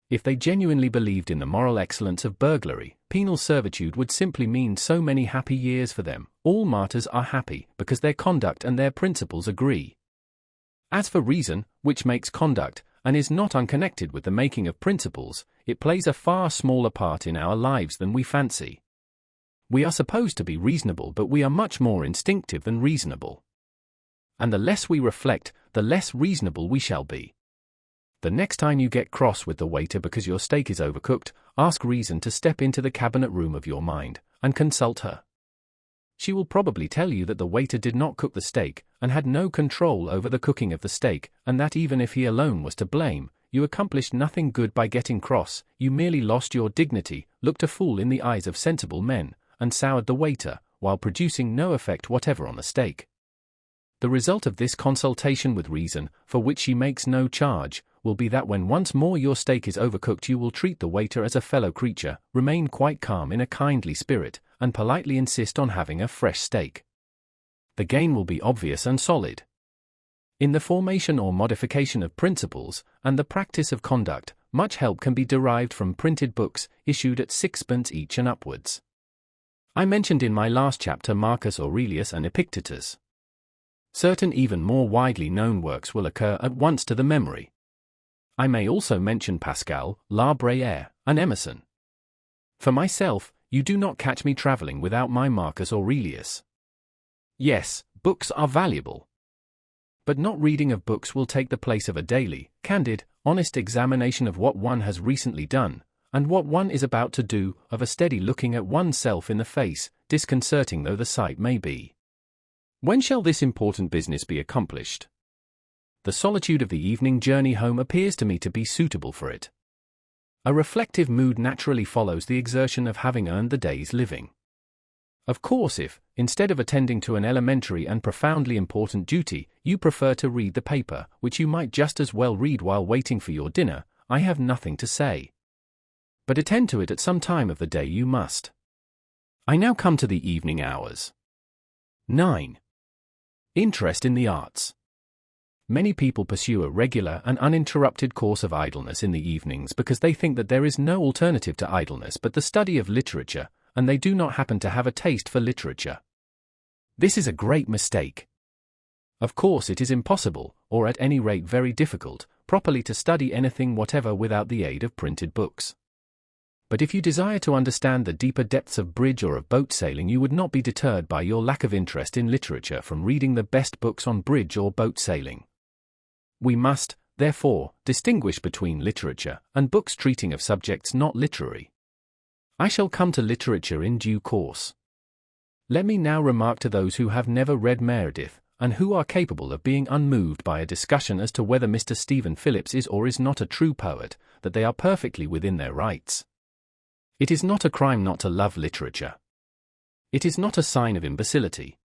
If they genuinely believed in the moral excellence of burglary, penal servitude would simply mean so many happy years for them. All martyrs are happy because their conduct and their principles agree. As for reason, which makes conduct, and is not unconnected with the making of principles, it plays a far smaller part in our lives than we fancy. We are supposed to be reasonable, but we are much more instinctive than reasonable. And the less we reflect, the less reasonable we shall be. The next time you get cross with the waiter because your steak is overcooked, ask reason to step into the cabinet room of your mind, and consult her. She will probably tell you that the waiter did not cook the steak, and had no control over the cooking of the steak, and that even if he alone was to blame, you accomplished nothing good by getting cross, you merely lost your dignity, looked a fool in the eyes of sensible men, and soured the waiter, while producing no effect whatever on the steak. The result of this consultation with reason, for which she makes no charge, will be that when once more your steak is overcooked you will treat the waiter as a fellow creature, remain quite calm in a kindly spirit, and politely insist on having a fresh steak. The gain will be obvious and solid. In the formation or modification of principles, and the practice of conduct, much help can be derived from printed books, issued at 6d each and upwards. I mentioned in my last chapter Marcus Aurelius and Epictetus. Certain even more widely known works will occur at once to the memory. I may also mention Pascal, La Bruyère, and Emerson. For myself, you do not catch me traveling without my Marcus Aurelius. Yes, books are valuable. But not reading of books will take the place of a daily, candid, honest examination of what one has recently done, and what one is about to do, of a steady looking at oneself in the face, disconcerting though the sight may be. When shall this important business be accomplished? The solitude of the evening journey home appears to me to be suitable for it. A reflective mood naturally follows the exertion of having earned the day's living. Of course, if, instead of attending to an elementary and profoundly important duty, you prefer to read the paper, which you might just as well read while waiting for your dinner, I have nothing to say. But attend to it at some time of the day you must. I now come to the evening hours. 9. Interest in the arts. Many people pursue a regular and uninterrupted course of idleness in the evenings because they think that there is no alternative to idleness but the study of literature, and they do not happen to have a taste for literature. This is a great mistake. Of course it is impossible, or at any rate very difficult, properly to study anything whatever without the aid of printed books. But if you desire to understand the deeper depths of bridge or of boat sailing, you would not be deterred by your lack of interest in literature from reading the best books on bridge or boat sailing. We must, therefore, distinguish between literature and books treating of subjects not literary. I shall come to literature in due course. Let me now remark to those who have never read Meredith, and who are capable of being unmoved by a discussion as to whether Mr. Stephen Phillips is or is not a true poet, that they are perfectly within their rights. It is not a crime not to love literature. It is not a sign of imbecility.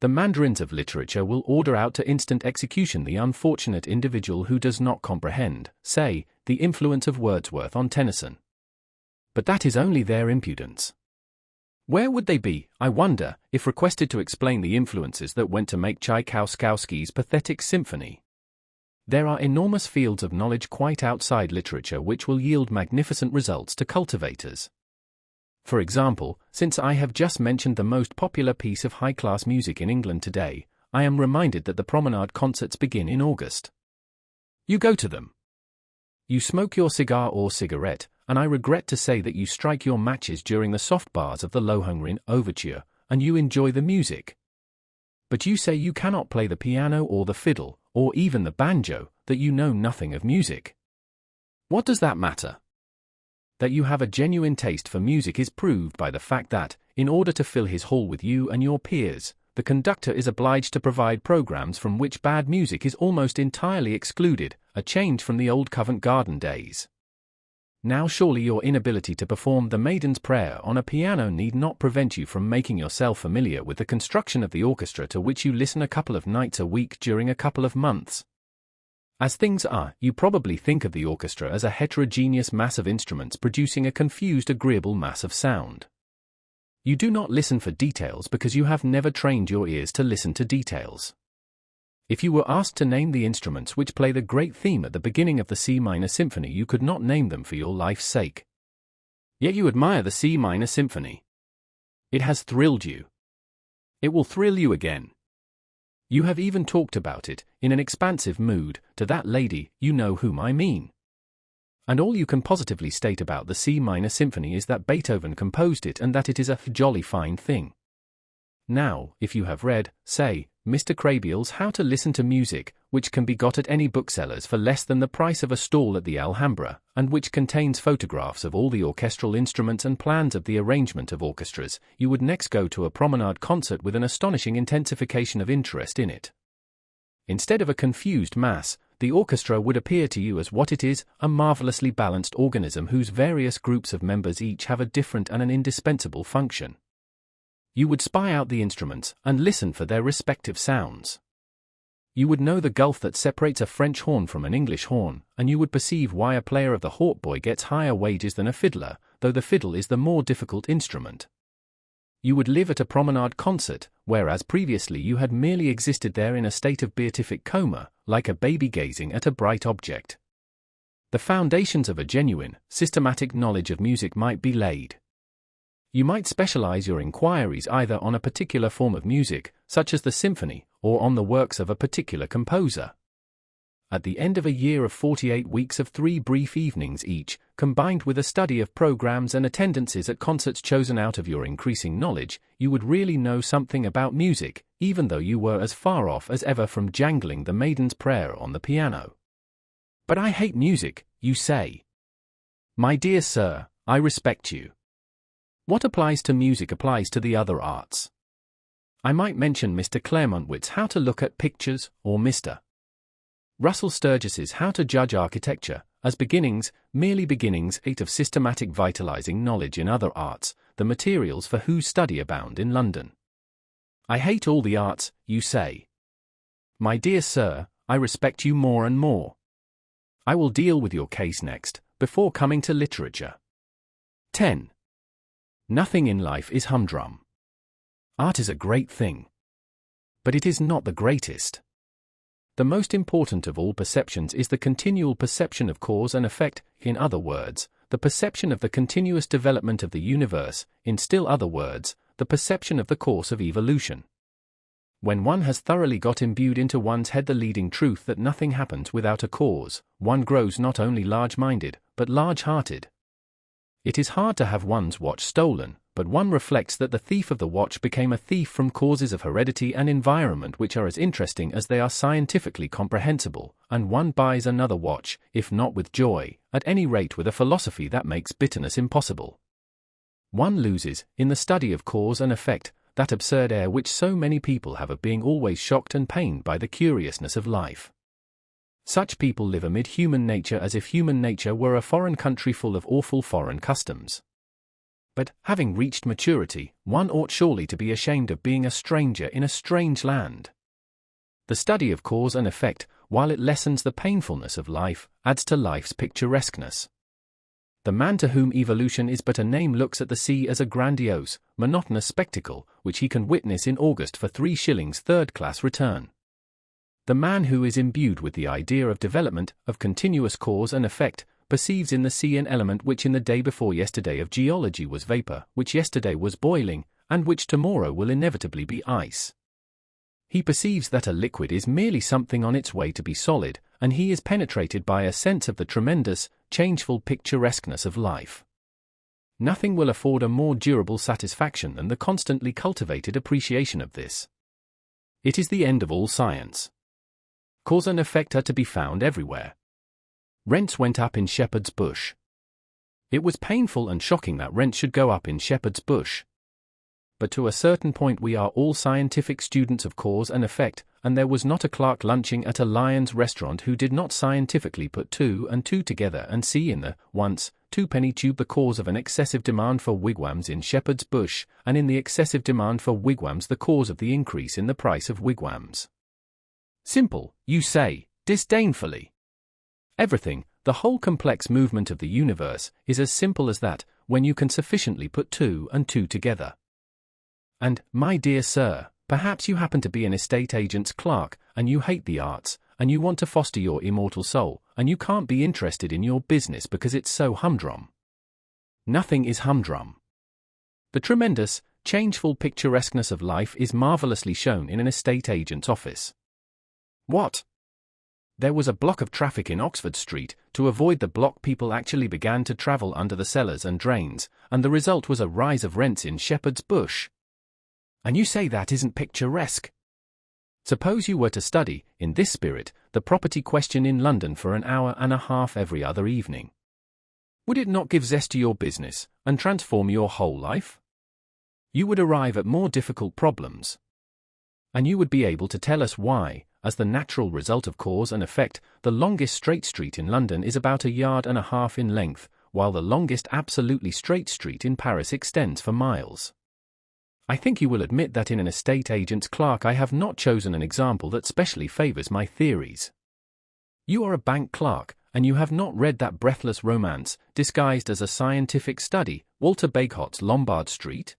The mandarins of literature will order out to instant execution the unfortunate individual who does not comprehend, say, the influence of Wordsworth on Tennyson. But that is only their impudence. Where would they be, I wonder, if requested to explain the influences that went to make Tchaikovsky's pathetic symphony? There are enormous fields of knowledge quite outside literature which will yield magnificent results to cultivators. For example, since I have just mentioned the most popular piece of high-class music in England today, I am reminded that the promenade concerts begin in August. You go to them. You smoke your cigar or cigarette, and I regret to say that you strike your matches during the soft bars of the Lohengrin Overture, and you enjoy the music. But you say you cannot play the piano or the fiddle, or even the banjo, that you know nothing of music. What does that matter? That you have a genuine taste for music is proved by the fact that, in order to fill his hall with you and your peers, the conductor is obliged to provide programs from which bad music is almost entirely excluded, a change from the old Covent Garden days. Now surely your inability to perform the Maiden's Prayer on a piano need not prevent you from making yourself familiar with the construction of the orchestra to which you listen a couple of nights a week during a couple of months. As things are, you probably think of the orchestra as a heterogeneous mass of instruments producing a confused, agreeable mass of sound. You do not listen for details because you have never trained your ears to listen to details. If you were asked to name the instruments which play the great theme at the beginning of the C minor symphony, you could not name them for your life's sake. Yet you admire the C minor symphony. It has thrilled you. It will thrill you again. You have even talked about it, in an expansive mood, to that lady, you know whom I mean. And all you can positively state about the C minor symphony is that Beethoven composed it and that it is a jolly fine thing. Now, if you have read, say, Mr. Krehbiel's How to Listen to Music, which can be got at any booksellers for less than the price of a stall at the Alhambra, and which contains photographs of all the orchestral instruments and plans of the arrangement of orchestras, you would next go to a promenade concert with an astonishing intensification of interest in it. Instead of a confused mass, the orchestra would appear to you as what it is, a marvelously balanced organism whose various groups of members each have a different and an indispensable function. You would spy out the instruments and listen for their respective sounds. You would know the gulf that separates a French horn from an English horn, and you would perceive why a player of the hautboy gets higher wages than a fiddler, though the fiddle is the more difficult instrument. You would live at a promenade concert, whereas previously you had merely existed there in a state of beatific coma, like a baby gazing at a bright object. The foundations of a genuine, systematic knowledge of music might be laid. You might specialize your inquiries either on a particular form of music, such as the symphony, or on the works of a particular composer. At the end of a year of 48 weeks of 3 brief evenings each, combined with a study of programs and attendances at concerts chosen out of your increasing knowledge, you would really know something about music, even though you were as far off as ever from jangling the Maiden's Prayer on the piano. But I hate music, you say. My dear sir, I respect you. What applies to music applies to the other arts. I might mention Mr. Claremontwit's How to Look at Pictures, or Mr. Russell Sturgis's How to Judge Architecture, as beginnings, merely beginnings, 8 of systematic vitalizing knowledge in other arts, the materials for whose study abound in London. I hate all the arts, you say. My dear sir, I respect you more and more. I will deal with your case next, before coming to literature. 10. Nothing in life is humdrum. Art is a great thing. But it is not the greatest. The most important of all perceptions is the continual perception of cause and effect, in other words, the perception of the continuous development of the universe, in still other words, the perception of the course of evolution. When one has thoroughly got imbued into one's head the leading truth that nothing happens without a cause, one grows not only large-minded, but large-hearted. It is hard to have one's watch stolen, but one reflects that the thief of the watch became a thief from causes of heredity and environment which are as interesting as they are scientifically comprehensible, and one buys another watch, if not with joy, at any rate with a philosophy that makes bitterness impossible. One loses, in the study of cause and effect, that absurd air which so many people have of being always shocked and pained by the curiousness of life. Such people live amid human nature as if human nature were a foreign country full of awful foreign customs. But, having reached maturity, one ought surely to be ashamed of being a stranger in a strange land. The study of cause and effect, while it lessens the painfulness of life, adds to life's picturesqueness. The man to whom evolution is but a name looks at the sea as a grandiose, monotonous spectacle, which he can witness in August for 3 shillings third-class return. The man who is imbued with the idea of development, of continuous cause and effect, perceives in the sea an element which in the day before yesterday of geology was vapor, which yesterday was boiling, and which tomorrow will inevitably be ice. He perceives that a liquid is merely something on its way to be solid, and he is penetrated by a sense of the tremendous, changeful picturesqueness of life. Nothing will afford a more durable satisfaction than the constantly cultivated appreciation of this. It is the end of all science. Cause and effect are to be found everywhere. Rents went up in Shepherd's Bush. It was painful and shocking that rents should go up in Shepherd's Bush. But to a certain point we are all scientific students of cause and effect, and there was not a clerk lunching at a Lyons restaurant who did not scientifically put 2 and 2 together and see in the, once, 2-penny tube the cause of an excessive demand for wigwams in Shepherd's Bush, and in the excessive demand for wigwams the cause of the increase in the price of wigwams. Simple, you say, disdainfully. Everything, the whole complex movement of the universe, is as simple as that, when you can sufficiently put two and two together. And, my dear sir, perhaps you happen to be an estate agent's clerk, and you hate the arts, and you want to foster your immortal soul, and you can't be interested in your business because it's so humdrum. Nothing is humdrum. The tremendous, changeful picturesqueness of life is marvelously shown in an estate agent's office. What? There was a block of traffic in Oxford Street. To avoid the block, people actually began to travel under the cellars and drains, and the result was a rise of rents in Shepherd's Bush. And you say that isn't picturesque? Suppose you were to study, in this spirit, the property question in London for an hour and a half every other evening. Would it not give zest to your business, and transform your whole life? You would arrive at more difficult problems. And you would be able to tell us why, as the natural result of cause and effect, the longest straight street in London is about 1.5 yards in length, while the longest absolutely straight street in Paris extends for miles. I think you will admit that in an estate agent's clerk I have not chosen an example that specially favors my theories. You are a bank clerk, and you have not read that breathless romance, disguised as a scientific study, Walter Bagehot's Lombard Street?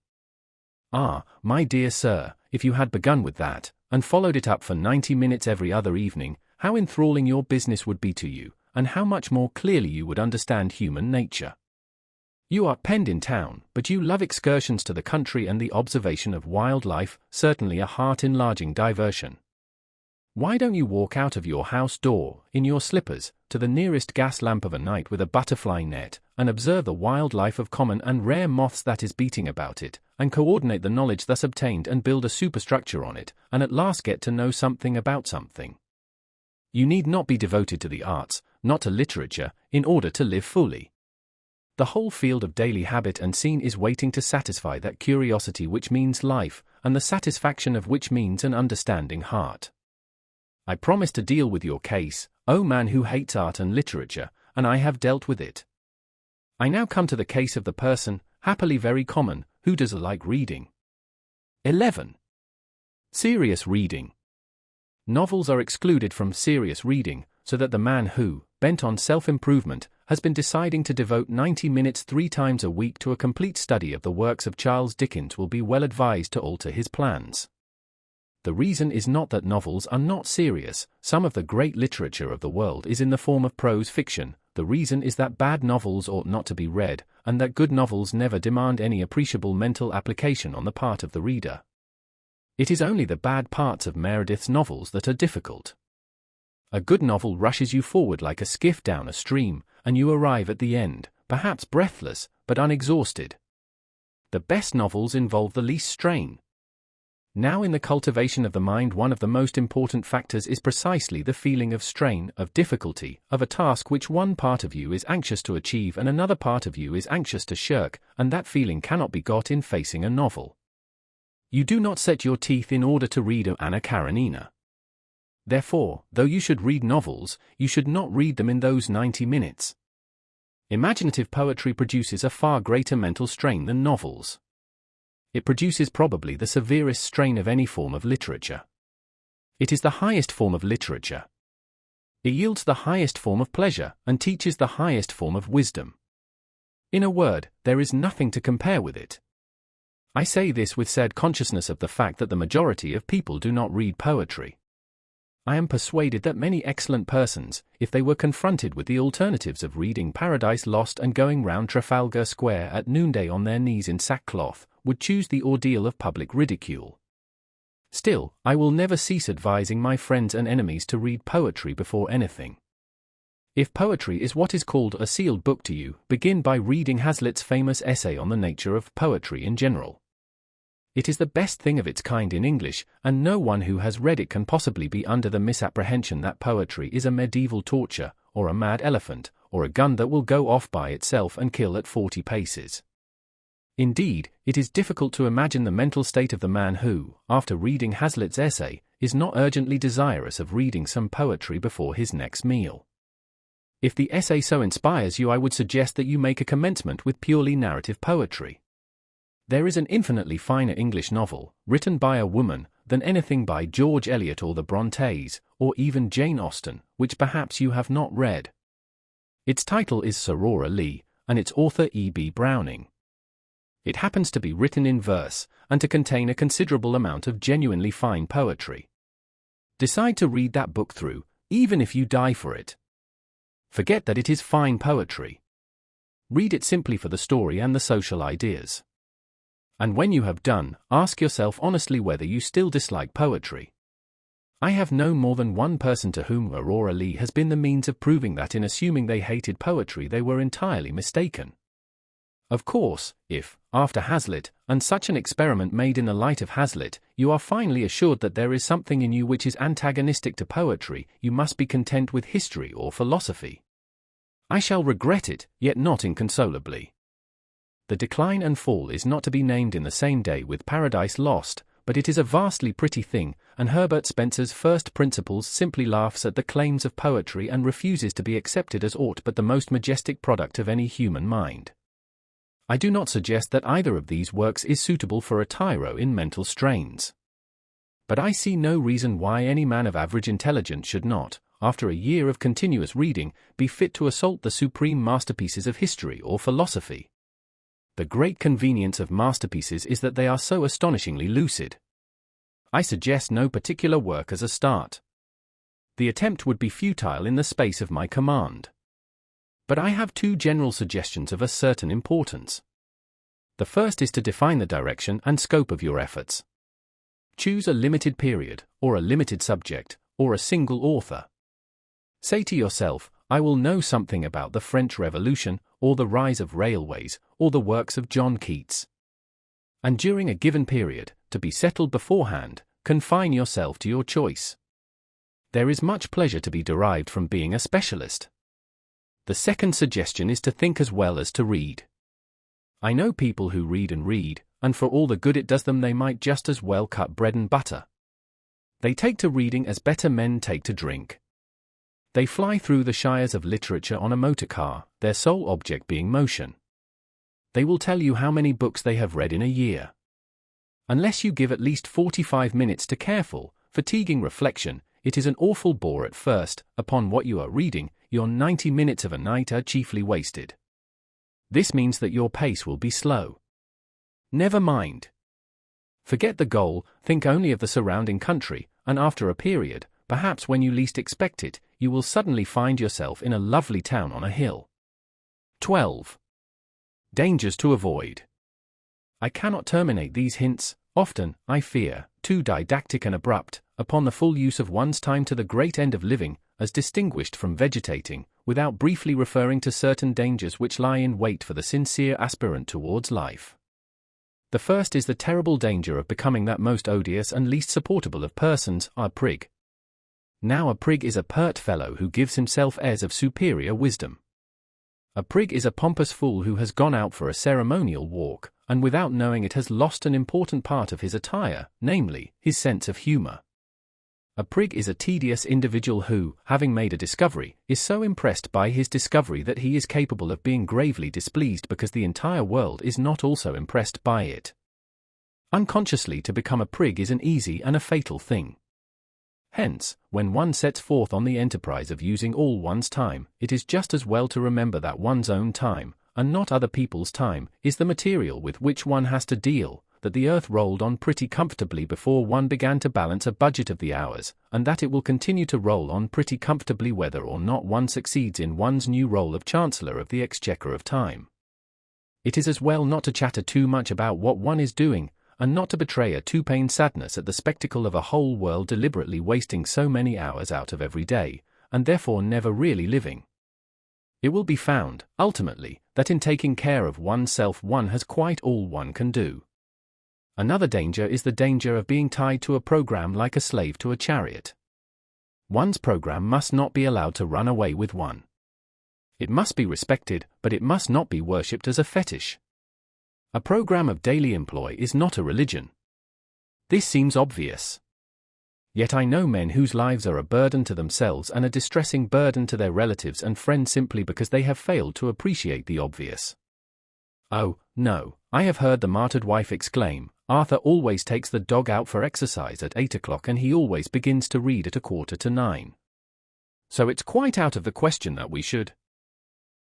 Ah, my dear sir, if you had begun with that, and followed it up for 90 minutes every other evening, how enthralling your business would be to you, and how much more clearly you would understand human nature. You are penned in town, but you love excursions to the country and the observation of wildlife, certainly a heart-enlarging diversion. Why don't you walk out of your house door, in your slippers, to the nearest gas lamp of a night with a butterfly net, and observe the wildlife of common and rare moths that is beating about it, and coordinate the knowledge thus obtained and build a superstructure on it, and at last get to know something about something? You need not be devoted to the arts, not to literature, in order to live fully. The whole field of daily habit and scene is waiting to satisfy that curiosity which means life, and the satisfaction of which means an understanding heart. I promise to deal with your case, O man who hates art and literature, and I have dealt with it. I now come to the case of the person, happily very common, who does like reading. 11. Serious reading. Novels are excluded from serious reading, so that the man who, bent on self-improvement, has been deciding to devote 90 minutes 3 times a week to a complete study of the works of Charles Dickens will be well advised to alter his plans. The reason is not that novels are not serious. Some of the great literature of the world is in the form of prose fiction. The reason is that bad novels ought not to be read, and that good novels never demand any appreciable mental application on the part of the reader. It is only the bad parts of Meredith's novels that are difficult. A good novel rushes you forward like a skiff down a stream, and you arrive at the end, perhaps breathless, but unexhausted. The best novels involve the least strain. Now, in the cultivation of the mind, one of the most important factors is precisely the feeling of strain, of difficulty, of a task which one part of you is anxious to achieve and another part of you is anxious to shirk, and that feeling cannot be got in facing a novel. You do not set your teeth in order to read Anna Karenina. Therefore, though you should read novels, you should not read them in those 90 minutes. Imaginative poetry produces a far greater mental strain than novels. It produces probably the severest strain of any form of literature. It is the highest form of literature. It yields the highest form of pleasure, and teaches the highest form of wisdom. In a word, there is nothing to compare with it. I say this with sad consciousness of the fact that the majority of people do not read poetry. I am persuaded that many excellent persons, if they were confronted with the alternatives of reading Paradise Lost and going round Trafalgar Square at noonday on their knees in sackcloth, would choose the ordeal of public ridicule. Still, I will never cease advising my friends and enemies to read poetry before anything. If poetry is what is called a sealed book to you, begin by reading Hazlitt's famous essay on the nature of poetry in general. It is the best thing of its kind in English, and no one who has read it can possibly be under the misapprehension that poetry is a medieval torture, or a mad elephant, or a gun that will go off by itself and kill at 40 paces. Indeed, it is difficult to imagine the mental state of the man who, after reading Hazlitt's essay, is not urgently desirous of reading some poetry before his next meal. If the essay so inspires you, I would suggest that you make a commencement with purely narrative poetry. There is an infinitely finer English novel, written by a woman, than anything by George Eliot or the Brontes, or even Jane Austen, which perhaps you have not read. Its title is Sorora Lee, and its author E.B. Browning. It happens to be written in verse, and to contain a considerable amount of genuinely fine poetry. Decide to read that book through, even if you die for it. Forget that it is fine poetry. Read it simply for the story and the social ideas. And when you have done, ask yourself honestly whether you still dislike poetry. I have known more than one person to whom Aurora Lee has been the means of proving that in assuming they hated poetry they were entirely mistaken. Of course, if, after Hazlitt, and such an experiment made in the light of Hazlitt, you are finally assured that there is something in you which is antagonistic to poetry, you must be content with history or philosophy. I shall regret it, yet not inconsolably. The Decline and Fall is not to be named in the same day with Paradise Lost, but it is a vastly pretty thing, and Herbert Spencer's First Principles simply laughs at the claims of poetry and refuses to be accepted as aught but the most majestic product of any human mind. I do not suggest that either of these works is suitable for a tyro in mental strains. But I see no reason why any man of average intelligence should not, after a year of continuous reading, be fit to assault the supreme masterpieces of history or philosophy. The great convenience of masterpieces is that they are so astonishingly lucid. I suggest no particular work as a start. The attempt would be futile in the space of my command. But I have two general suggestions of a certain importance. The first is to define the direction and scope of your efforts. Choose a limited period, or a limited subject, or a single author. Say to yourself, I will know something about the French Revolution, or the rise of railways, or the works of John Keats. And during a given period, to be settled beforehand, confine yourself to your choice. There is much pleasure to be derived from being a specialist. The second suggestion is to think as well as to read. I know people who read, and for all the good it does them they might just as well cut bread and butter. They take to reading as better men take to drink. They fly through the shires of literature on a motor car, their sole object being motion. They will tell you how many books they have read in a year. Unless you give at least 45 minutes to careful, fatiguing reflection, it is an awful bore at first. Upon what you are reading, your 90 minutes of a night are chiefly wasted. This means that your pace will be slow. Never mind. Forget the goal, think only of the surrounding country, and after a period, perhaps when you least expect it, you will suddenly find yourself in a lovely town on a hill. 12. Dangers to avoid. I cannot terminate these hints, often, I fear, too didactic and abrupt, upon the full use of one's time to the great end of living, as distinguished from vegetating, without briefly referring to certain dangers which lie in wait for the sincere aspirant towards life. The first is the terrible danger of becoming that most odious and least supportable of persons, a prig. Now a prig is a pert fellow who gives himself airs of superior wisdom. A prig is a pompous fool who has gone out for a ceremonial walk, and without knowing it has lost an important part of his attire, namely, his sense of humor. A prig is a tedious individual who, having made a discovery, is so impressed by his discovery that he is capable of being gravely displeased because the entire world is not also impressed by it. Unconsciously to become a prig is an easy and a fatal thing. Hence, when one sets forth on the enterprise of using all one's time, it is just as well to remember that one's own time, and not other people's time, is the material with which one has to deal, that the earth rolled on pretty comfortably before one began to balance a budget of the hours, and that it will continue to roll on pretty comfortably whether or not one succeeds in one's new role of Chancellor of the Exchequer of Time. It is as well not to chatter too much about what one is doing, and not to betray a too-pain sadness at the spectacle of a whole world deliberately wasting so many hours out of every day, and therefore never really living. It will be found, ultimately, that in taking care of oneself one has quite all one can do. Another danger is the danger of being tied to a program like a slave to a chariot. One's program must not be allowed to run away with one. It must be respected, but it must not be worshipped as a fetish. A program of daily employ is not a religion. This seems obvious. Yet I know men whose lives are a burden to themselves and a distressing burden to their relatives and friends simply because they have failed to appreciate the obvious. Oh, no, I have heard the martyred wife exclaim, Arthur always takes the dog out for exercise at 8 o'clock and he always begins to read at 8:45. So it's quite out of the question that we should,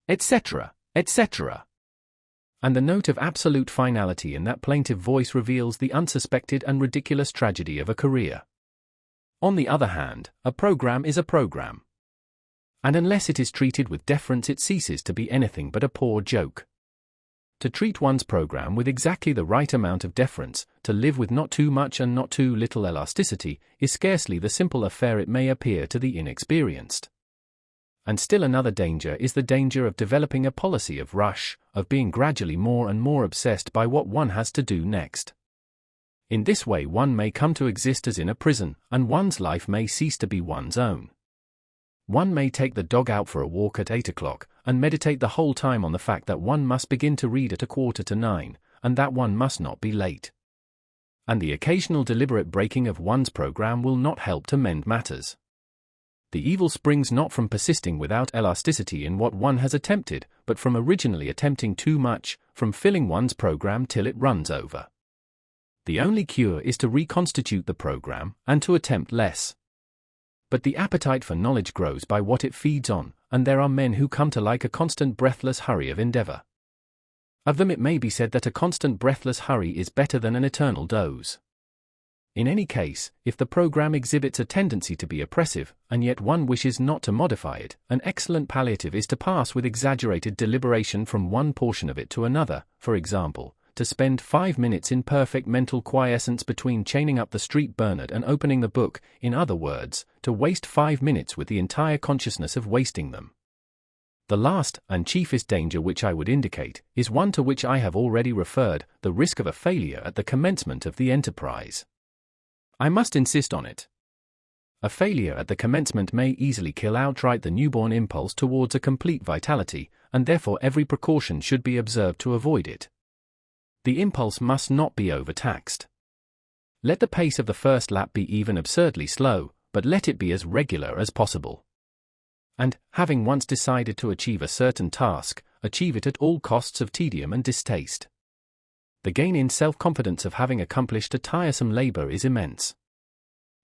etc., etc. And the note of absolute finality in that plaintive voice reveals the unsuspected and ridiculous tragedy of a career. On the other hand, a program is a program. And unless it is treated with deference, it ceases to be anything but a poor joke. To treat one's program with exactly the right amount of deference, to live with not too much and not too little elasticity, is scarcely the simple affair it may appear to the inexperienced. And still another danger is the danger of developing a policy of rush, of being gradually more and more obsessed by what one has to do next. In this way one may come to exist as in a prison, and one's life may cease to be one's own. One may take the dog out for a walk at 8 o'clock, and meditate the whole time on the fact that one must begin to read at 8:45, and that one must not be late. And the occasional deliberate breaking of one's program will not help to mend matters. The evil springs not from persisting without elasticity in what one has attempted, but from originally attempting too much, from filling one's program till it runs over. The only cure is to reconstitute the program, and to attempt less. But the appetite for knowledge grows by what it feeds on, and there are men who come to like a constant breathless hurry of endeavor. Of them it may be said that a constant breathless hurry is better than an eternal doze. In any case, if the program exhibits a tendency to be oppressive, and yet one wishes not to modify it, an excellent palliative is to pass with exaggerated deliberation from one portion of it to another, for example, to spend 5 minutes in perfect mental quiescence between chaining up the street Bernard and opening the book, in other words, to waste 5 minutes with the entire consciousness of wasting them. The last, and chiefest danger which I would indicate, is one to which I have already referred, the risk of a failure at the commencement of the enterprise. I must insist on it. A failure at the commencement may easily kill outright the newborn impulse towards a complete vitality, and therefore every precaution should be observed to avoid it. The impulse must not be overtaxed. Let the pace of the first lap be even absurdly slow, but let it be as regular as possible. And, having once decided to achieve a certain task, achieve it at all costs of tedium and distaste. The gain in self-confidence of having accomplished a tiresome labor is immense.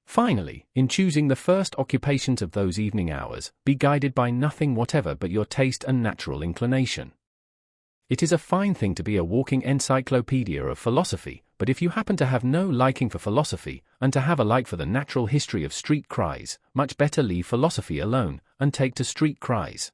Finally, in choosing the first occupations of those evening hours, be guided by nothing whatever but your taste and natural inclination. It is a fine thing to be a walking encyclopedia of philosophy, but if you happen to have no liking for philosophy, and to have a like for the natural history of street cries, much better leave philosophy alone, and take to street cries.